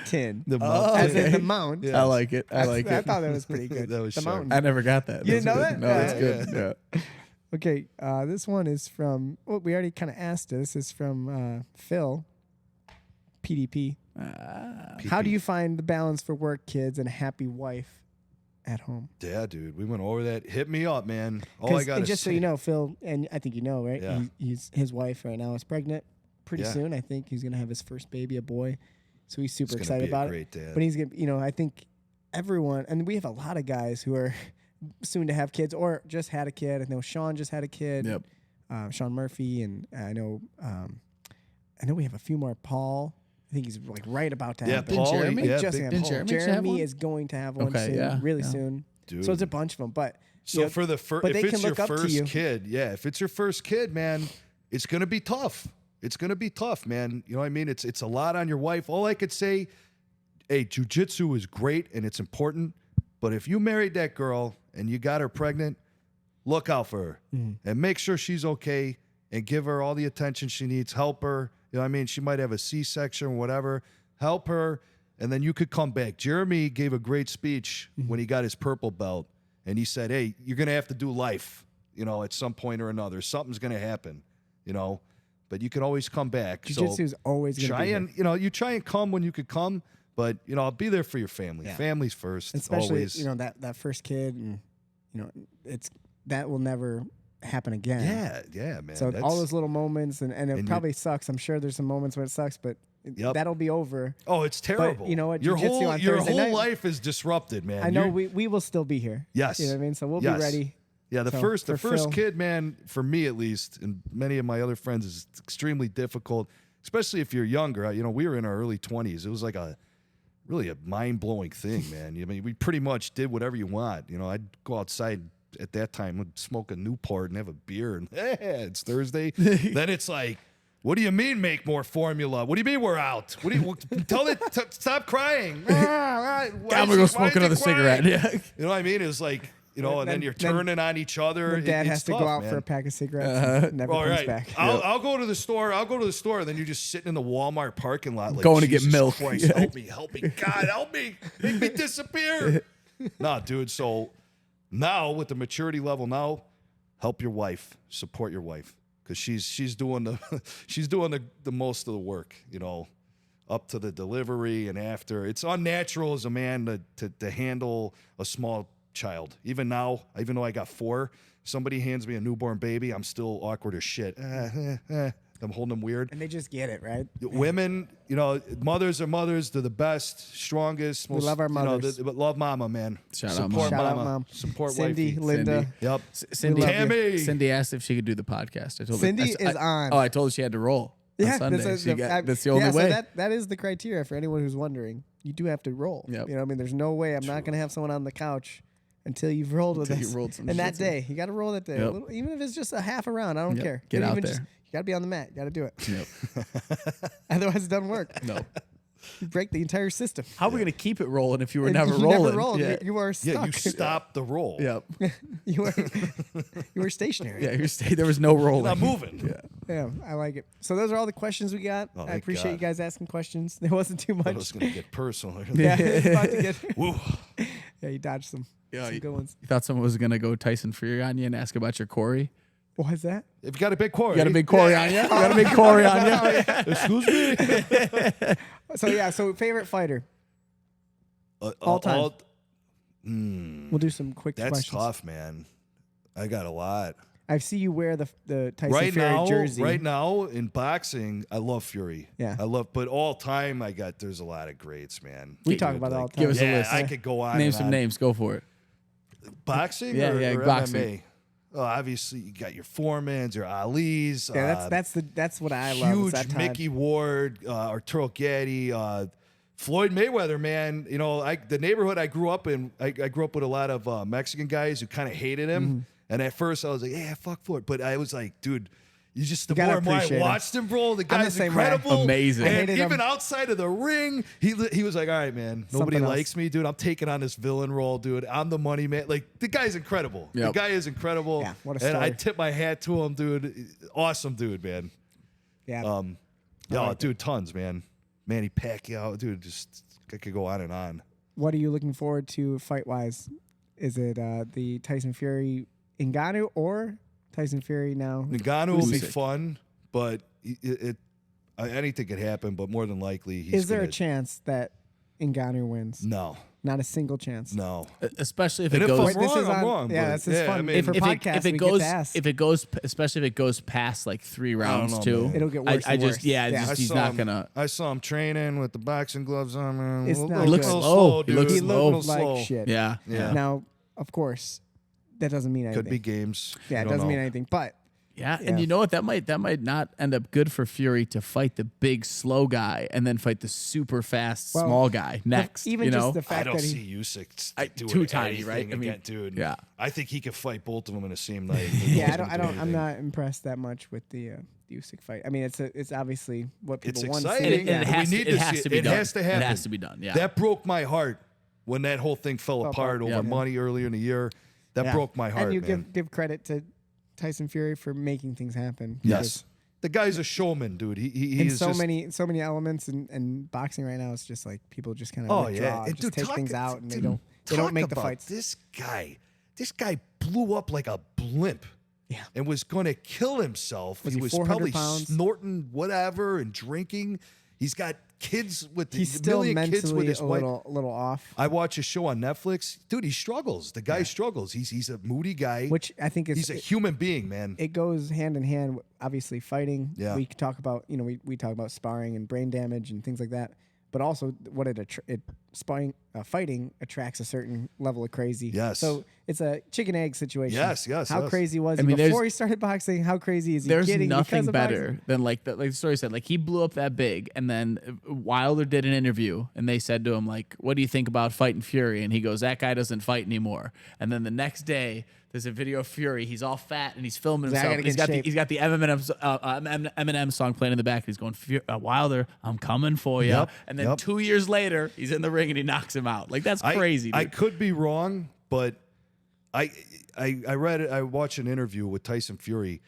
tin. The As in the mount. Yeah. I like it. I like I it. thought that was pretty good. That was the sharp. mountain. I never got that. You That's didn't know good. that? No, that's Yeah. good. Yeah. Okay, this one is from, well, we already kind of asked this. It's from Phil, PDP. How do you find the balance for work, kids, and a happy wife at home? Yeah, dude. We went over that. Hit me up, man. All I got And to just so you know, Phil, and I think you know, right? Yeah. His wife right now is pregnant. Pretty Yeah. soon, I think he's gonna have his first baby, a boy. So he's super gonna excited be a about great it. dad. But he's gonna, I think everyone, and we have a lot of guys who are soon to have kids or just had a kid. I know Sean just had a kid. Yep. Sean Murphy, and I know we have a few more. Paul, I think he's like right about to Yeah, have. Paul. Jeremy? Yeah, Just big had Didn't Paul. Jeremy have one? is going to have one Okay, soon, yeah, really yeah. soon. Dude. So it's a bunch of them, but So you know, for the first, but if they it's can your look up to first you. kid, yeah, if it's your first kid, man, it's gonna be tough. It's gonna be tough, man. You know what I mean? It's a lot on your wife. All I could say, hey, jujitsu is great and it's important, but if you married that girl and you got her pregnant, look out for her and make sure she's okay and give her all the attention she needs. Help her. You know what I mean? She might have a C-section or whatever. Help her, and then you could come back. Jeremy gave a great speech when he got his purple belt, and he said, hey, you're going to have to do life, you know, at some point or another. Something's going to happen, you know, but you can always come back. Jiu-jitsu is always going to try be and, you know, you try and come when you could come, but, you know, be there for your family. Yeah. Family's first, especially always. you know that first kid, and you know that will never happen again. Yeah, man. So all that's- those little moments, and it and probably sucks. I'm sure there's some moments where it sucks, but Yep. that'll be over. Oh, it's terrible. you know what? Your Jiu-jitsu whole on your Thursday whole night- life is disrupted, man. I know You're- we will still be here. Yes. You know what I mean? So we'll Yes. be ready. Yeah, the So, first for Phil- kid, man, for me at least, and many of my other friends, is extremely difficult, especially if you're younger. You know, we were in our early 20s. It was like really a mind-blowing thing, man. I mean, we pretty much did whatever you want. You know, I'd go outside at that time, would smoke a Newport and have a beer, and it's Thursday. Then it's like, What do you mean make more formula? What do you mean we're out? What do you tell it stop crying? I'm gonna go smoke another cigarette. Yeah. You know what I mean? It was like, you know, and then you're turning on each other. Dad it's has to tough, go out man. for a pack of cigarettes and never All comes right. back. I'll go to the store. And then you're just sitting in the Walmart parking lot, like Going to get Jesus milk. Christ, Yeah. help me, God, help me, make me disappear. Nah, dude. So now with the maturity level, now help your wife, support your wife, because she's doing the most of the work. You know, up to the delivery and after. It's unnatural as a man to handle a small child. Even now, even though I got 4, somebody hands me a newborn baby, I'm still awkward as shit. I'm holding them weird. And they just get it, right? Women, you know, mothers are mothers. They're the best, strongest. We love our mothers. But love mama, man. Shout out, Support Mom. Shout out, mama. Mom. Support Cindy, wifey. Linda. Cindy. Yep. Cindy, love you. Tammy. Cindy asked if she could do the podcast. I told Cindy her, is on. Oh, I told her she had to roll on Sunday. that's That's the only way. So that is the criteria for anyone who's wondering. You do have to roll. Yep. You know, what I mean, there's no way I'm not going to have someone on the couch until you've rolled with Until us. you rolled some and that shits day, you got to roll that day. Yep. Even if it's just a half a round, I don't Yep. care. Get Don't out even there. you got to be on the mat. You got to do it. Yep. Otherwise, it doesn't work. No. You break the entire system. How are we gonna keep it rolling if you were And never you rolling? Never rolled. Yeah. You are stuck. Yeah, you stop the roll. Yep. you were stationary. Yeah, there was no rolling. Not moving. Yeah, I like it. So those are all the questions we got. Oh, I thank appreciate God. you guys asking questions. There wasn't too I much. thought it was gonna get personal. Yeah, it's about to get. Woo. Yeah, you dodged some good ones. You thought someone was gonna go Tyson Fury on you and ask about your Corey? What is that? If you got a big quarry, You got a big Corey on you? You got a big Corey on you? Excuse me. So favorite fighter. All time. We'll do some quick That's questions. tough, man. I got a lot. I see you wear the Tyson Fury jersey. Right now in boxing, I love Fury. Yeah. But all time, there's a lot of greats, man. We talk about it all the time. Give us a Yeah, list. I could go on. Name and some on. names. Go for it. Boxing, Yeah, or boxing. MMA. Oh, obviously, you got your Foremans, your Ali's. Yeah, that's what I love. is Huge that time. Mickey Ward, Arturo Gatti, Floyd Mayweather, man. You know, the neighborhood I grew up in, I grew up with a lot of Mexican guys who kind of hated him. Mm-hmm. And at first I was like, yeah, fuck Floyd. But I was like, dude, the gotta more and more I appreciate him. watched him, bro, the guy's same way. incredible. Amazing. I And hated even him. outside of the ring, he was like, all right, man, nobody Something else. likes me, dude. I'm taking on this villain role, dude. I'm the money man. Like, the guy's incredible. Yep. The guy is incredible. Yeah, what a And I story. tip my hat to him, dude. Awesome dude, man. Yeah. Dude, tons, man. Manny Pacquiao, dude, just I could go on and on. What are you looking forward to fight wise? Is it the Tyson Fury Ngannou or Tyson Fury now? Ngannou will be Usyk. fun, but anything could happen. But more than likely, he's Is there a gonna- chance that Ngannou wins? No, Not a single chance. no. Especially if And it if goes. I'm Wait, this wrong, is I'm on- wrong. yeah, but this is fun. I mean, If if podcast, we it get goes, to ask. especially if it goes past like 3 rounds know, too, man. It'll get worse I and just worse. yeah, Yeah. he's not gonna. I saw him training with the boxing gloves on. Man. It's A not little good. He looks slow. He dude. looks He slow. looked like slow. shit. Yeah, Yeah. Now, of course, that doesn't mean anything. Could be games. Yeah, You it don't doesn't know. mean anything. But yeah. Yeah. And you know what? That might not end up good for Fury to fight the big slow guy and then fight the super fast Well, small guy next. even you just know? the I fact don't that he see Usyk doing too tiny, anything right? I mean, again, dude. yeah. I think he could fight both of them in the same night. Yeah, I'm not impressed that much with the Usyk fight. I mean, it's obviously what people It's want to exciting. see. And it We has, need it to has see- to be it done. has to happen. It has to be done. Yeah. That broke my heart when that whole thing fell Fell apart apart, over yeah. money earlier in the year. That Yeah. broke my heart, And you man. give credit to Tyson Fury for making things happen. Yes. The guy's a showman, dude. He In is so just, many elements in boxing right now, it's just like people just kind of Oh withdraw, yeah, and just dude, take talk- things out, and they dude, don't make the talk about fights. This guy blew up like a blimp. Yeah. And was going to kill himself. Was he he was 400 probably pounds? snorting whatever and drinking. He's got kids with He's a still million kids with mentally his a wife. little off, I watch a show on Netflix, dude. He struggles. The guy struggles. He's a moody guy. which I think is he's a human being, man. it goes hand in hand with obviously fighting. Yeah. We talk about we talk about sparring and brain damage and things like that, but also what it fighting attracts a certain level of crazy. Yes. So it's a chicken egg situation. Yes. How crazy was he mean, before he started boxing? How crazy is he There's getting nothing because of better boxing? than like the story said, like he blew up that big, and then Wilder did an interview, and they said to him like, "What do you think about fighting Fury?" And he goes, "That guy doesn't fight anymore." And then the next day, there's a video of Fury. He's all fat and he's filming He's like, "I himself. gotta And get he's got the Eminem song playing in the back. He's going, "Wilder, I'm coming for you." Yep, And then yep. 2 years later, he's in the ring and he knocks him out. Like that's crazy. I Dude. could be wrong, but I watched an interview with Tyson Fury,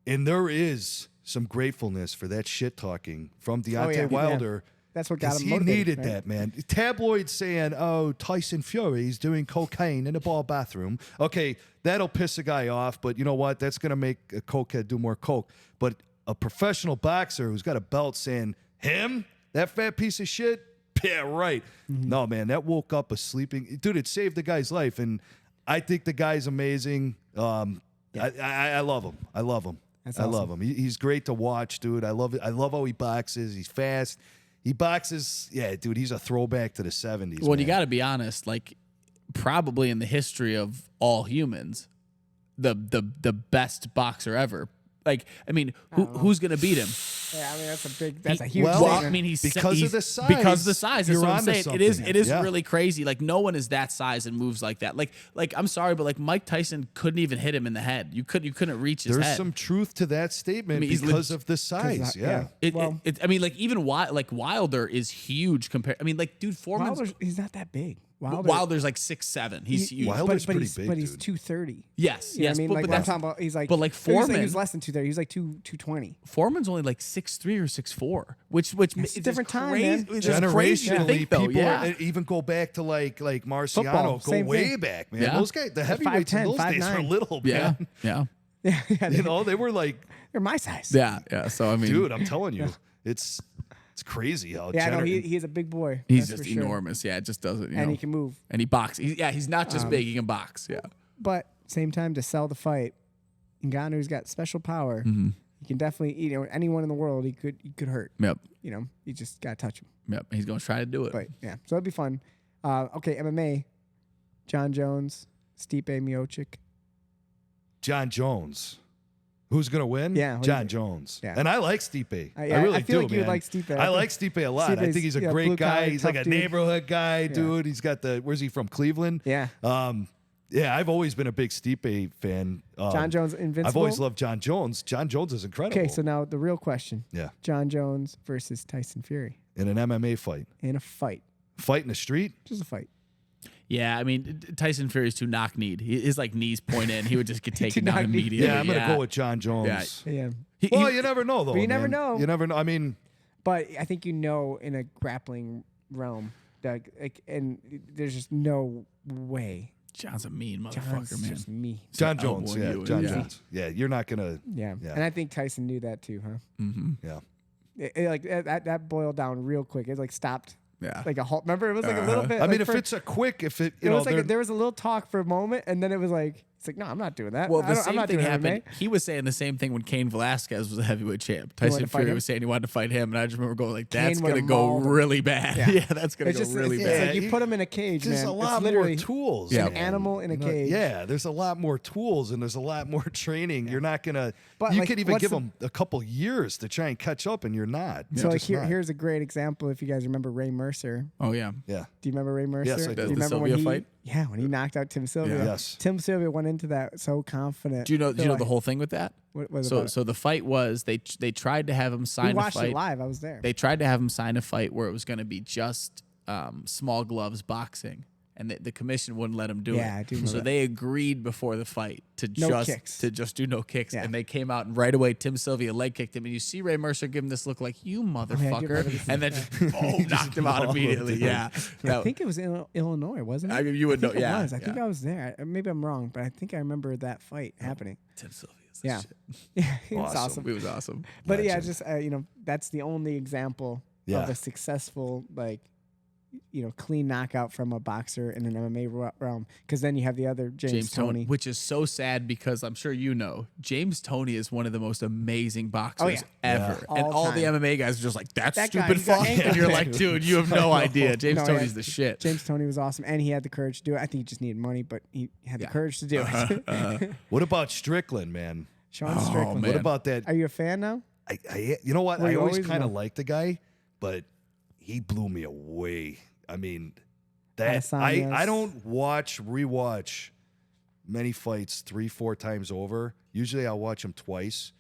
and there is some gratefulness for that shit talking from Deontay yeah. Wilder. That's what got 'Cause him he motivated, needed right? that, man. Tabloids saying, "Oh, Tyson Fury's doing cocaine in a bar bathroom." Okay, that'll piss a guy off, but you know what? That's gonna make a cokehead do more coke. But a professional boxer who's got a belt saying, "Him, that fat piece of shit." Yeah, right. Mm-hmm. No, man, that woke up a sleeping dude. It saved the guy's life, and I think the guy's amazing. I love him. I love him. That's I love him. He's great to watch, dude. I love it. I love how he boxes. He's fast. He boxes. Yeah, dude. He's a throwback to the 70s. Well, man. you got to be honest. Like, probably in the history of all humans, the best boxer ever. Like, I mean, who's gonna beat him? Yeah, I mean that's a huge well, Well, I statement. mean, he's because he's, of the size, Because of the size. That's you're what I'm onto saying. It is something. really crazy. Like no one is that size and moves like that. Like I'm sorry, but like Mike Tyson couldn't even hit him in the head. You couldn't reach his There's head. some truth to that statement I mean, he's because of the size. Yeah. I mean, like even Wilder is huge compared. I mean, like dude, Foreman's He's not that big. Wilder's like 6'7". He's huge. Wilder's but pretty he's, big, but he's dude. 230. Yes, You know yes. what I mean, but like I'm that's, talking about, he's like, but like he was Foreman, less than 230. He was like 220. Foreman's only like 6'3" or 6'4", which It's a different time, man. It's crazy to Generationally, think, though. people Yeah. even go back to like Marciano, Football, go same way thing. back, man. Yeah. Those guys, the heavyweights in 5'10", those days were 5'9". little, Yeah, man. yeah, Yeah, You know, they were like, they're my size. yeah. So I mean, dude, I'm telling you, it's crazy how. Yeah, no, he is a big boy. he's that's just for sure. enormous. Yeah, it just doesn't. And he can move. And he boxes. He's not just big. He can box. Yeah. But same time, to sell the fight, Ngannou's got special power. He can definitely, anyone in the world he could hurt. Yep. You just gotta touch him. Yep. He's gonna try to do it. But yeah, so it'd be fun. Okay, MMA. John Jones, Stipe Miocic. John Jones. Who's gonna win? Yeah, what do you John think? Jones. Yeah. And I like Stipe. Yeah, I really I feel do, like you would man. like Stipe. I like Stipe a lot. I Stipe's, think he's a yeah, great blue-collar, guy. He's like a tough dude. neighborhood guy, dude. He's got where's he from? Cleveland? Yeah. Yeah, I've always been a big Stipe fan. John Jones, invincible. I've always loved John Jones. John Jones is incredible. Okay, so now the real question. Yeah. John Jones versus Tyson Fury In an MMA fight. in a fight. Fight in the street? Just a fight. Yeah, I mean Tyson Fury's too knock-kneed. His like knees point in. He would just get taken down knock-kneed. immediately. Yeah, I'm going to go with John Jones. Yeah. Well, you never know, though. But you never man. know. You never know. I mean, But I think in a grappling realm, like, and there's just no way. John's a mean John's motherfucker, man. just me. John Oh, Jones. boy, Yeah, you- John yeah. Jones. Yeah, you're not going to. Yeah. Yeah. And I think Tyson knew that too, huh? Yeah. Like that boiled down real quick. It like stopped. Yeah. Like a halt. Remember, it was like a little bit. I mean, like if it's a quick, if it, you it know, was like they're- there was a little talk for a moment, and then it was like, it's like, no, I'm not doing that. Well, I'm the same not thing doing happened. MMA. He was saying the same thing when Cain Velasquez was a heavyweight champ. wanted Tyson to fight Fury him? was saying he wanted to fight him, and I just remember going like, "That's Cain would've gonna go mauled him. really bad. Yeah. Yeah, that's gonna It's go just really it's bad." like you put him in a cage, there's man. a It's lot more literally tools. Yeah. an animal in a You know, cage. Yeah, there's a lot more tools and there's a lot more training. You're not gonna. But, you like, could even what's give the- them a couple years to try and catch up, and you're not. So You're like just not. here's a great example. If you guys remember Ray Mercer, Oh yeah. Yeah. do you remember Ray Mercer? Yes, I do. Do you The remember Sylvia when he, fight? Yeah, when he knocked out Tim Sylvia. Yeah. Yes. Tim Sylvia went into that so confident. Do you know? Do you They're know like, the whole thing with that? What was it about? So the fight was they tried to have him We sign a watched fight. it live. I was there. They tried to have him sign a fight where it was going to be just small gloves boxing, and the commission wouldn't let him do Yeah, I it. do remember So that. they agreed before the fight to No kicks. just do no kicks, Yeah. and they came out and right away Tim Sylvia leg kicked him, and you see Ray Mercer give him this look like you motherfucker, remember this. and then just knocked him out mauled him, immediately. dude. Yeah, I think it was in Illinois, wasn't it? I mean, you would I think know. it Yeah, was. I think yeah. I was there. Maybe I'm wrong, but I think I remember that fight happening. Tim Sylvia's Yeah. shit. Yeah, it was Awesome. awesome. It was awesome. But yeah, Legend. just that's the only example Yeah. of a successful like clean knockout from a boxer in an MMA realm. Because then you have the other James Toney. which is so sad because I'm sure James Toney is one of the most amazing boxers ever. Yeah. And All all the time. MMA guys are just like, that's That guy, stupid he got fuck. ankle And you're like, dude, you have no idea. James No, Toney's yeah. the shit. James Toney was awesome, and he had the courage to do it. I think he just needed money, but he had the courage to do it. What about Strickland, man? Sean Strickland. man. What about that? Are you a fan now? You know what? Were I you always always? kind of No. liked the guy, but he blew me away. I mean, that Adesanya. I don't rewatch many fights 3-4 times over. Usually I'll watch them twice.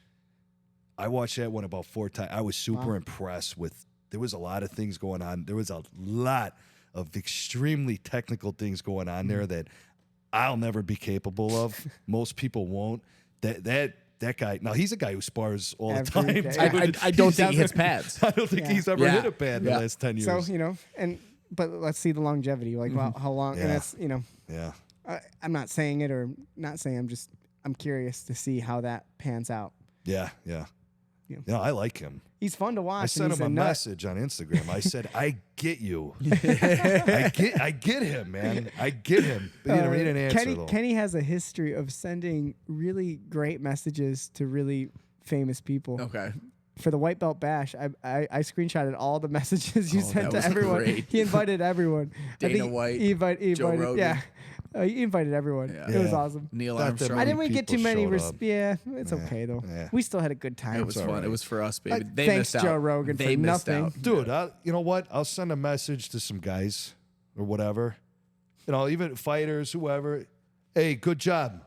I watched that one about 4 times. I was super impressed with. There was a lot of things going on. There was a lot of extremely technical things going on there that I'll never be capable of. Most people won't. That guy. Now he's a guy who spars all the Every time. day. dude. I don't think he hits pads. I don't think Yeah. he's ever Yeah. hit a pad in the Yeah. last 10 years. So but let's see the longevity. Like how long? Yeah. And that's yeah. I'm not saying it or not saying. I'm curious to see how that pans out. Yeah. I like him. He's fun to watch. I sent and him a he's nut. message on Instagram. I said, I get you. I get him, man. I get him. But he didn't answer, though. Kenney has a history of sending really great messages to really famous people. Okay. For the White Belt Bash, I screenshotted all the messages you sent that to was everyone. great. He invited everyone. Dana White, he invited, Joe Rogan. Yeah, he invited everyone. Yeah. It was Yeah. awesome. Neil Not that Armstrong. I many didn't really get too people many. showed up. Yeah, it's okay though. Yeah. We still had a good time. It was fun. all right. It was for us, baby. They thanks, missed out. Joe Rogan, they for missed nothing. out. Dude, you know what? I'll send a message to some guys or whatever. Even fighters, whoever. Hey, good job.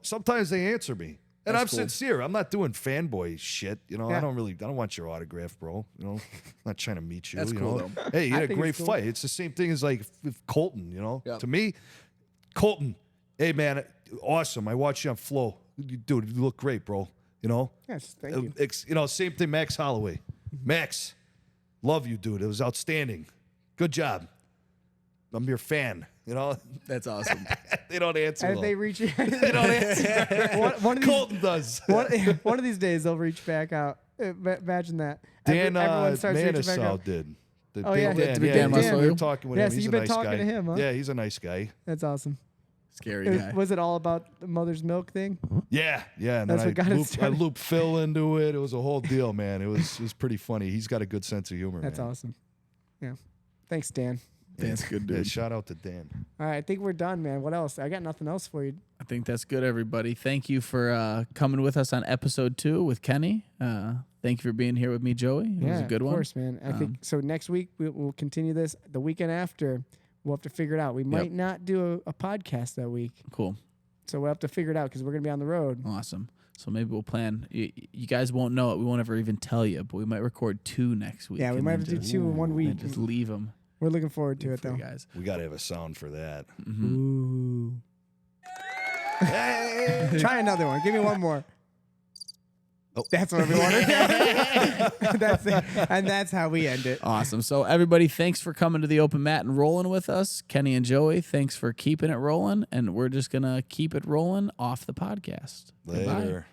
Sometimes they answer me. And That's I'm cool. sincere. I'm not doing fanboy shit. Yeah. I don't want your autograph, bro. I'm not trying to meet you. That's cool, though. Hey, you I had a think great it's cool. fight. It's the same thing as like if Colton, Yep. To me, Colton, hey, man, awesome. I watched you on Flow. Dude, you look great, bro. Yes, thank you. Same thing, Max Holloway. Max, love you, dude. It was outstanding. Good job. I'm your fan. That's awesome. They don't answer. And if though. they reach, they don't answer. one of these, Colton does. one of these days they'll reach back out. Imagine that. Dan Everyone starts reaching back Manisal out. did. Oh, yeah. Dan, Did Dan Muscle we were you? talking with Yeah, him. so He's you've a been nice talking guy. to him, huh? Yeah, he's a nice guy. That's awesome. Scary guy. Was it all about the mother's milk thing? Yeah. And That's then what got it I started. looped Phil into it. It was a whole deal, man. It was pretty funny. He's got a good sense of humor. That's man. awesome. Yeah. Thanks, Dan. Dan's good, Yeah, dude. shout out to Dan. All right, I think we're done, man. What else? I got nothing else for you. I think that's good, everybody. Thank you for coming with us on episode 2 with Kenney. Thank you for being here with me, Joey. It was a good of one. course, man. I think so. Next week we'll continue this. The weekend after, we'll have to figure it out. We might not do a podcast that week, Cool. so we'll have to figure it out because we're gonna be on the road. Awesome. So maybe we'll plan. You guys won't know it. We won't ever even tell you, but we might record 2 next week. Yeah, we and might then have to do just- 2 in 1 week. and just leave them We're looking forward to it, for though. you guys. We got to have a sound for that. Ooh. Hey! Try another one. Give me one more. Oh. That's what we wanted. That's it. And that's how we end it. Awesome. So everybody, thanks for coming to the open mat and rolling with us. Kenney and Joey, thanks for keeping it rolling, and we're just gonna keep it rolling off the podcast. Goodbye. Later.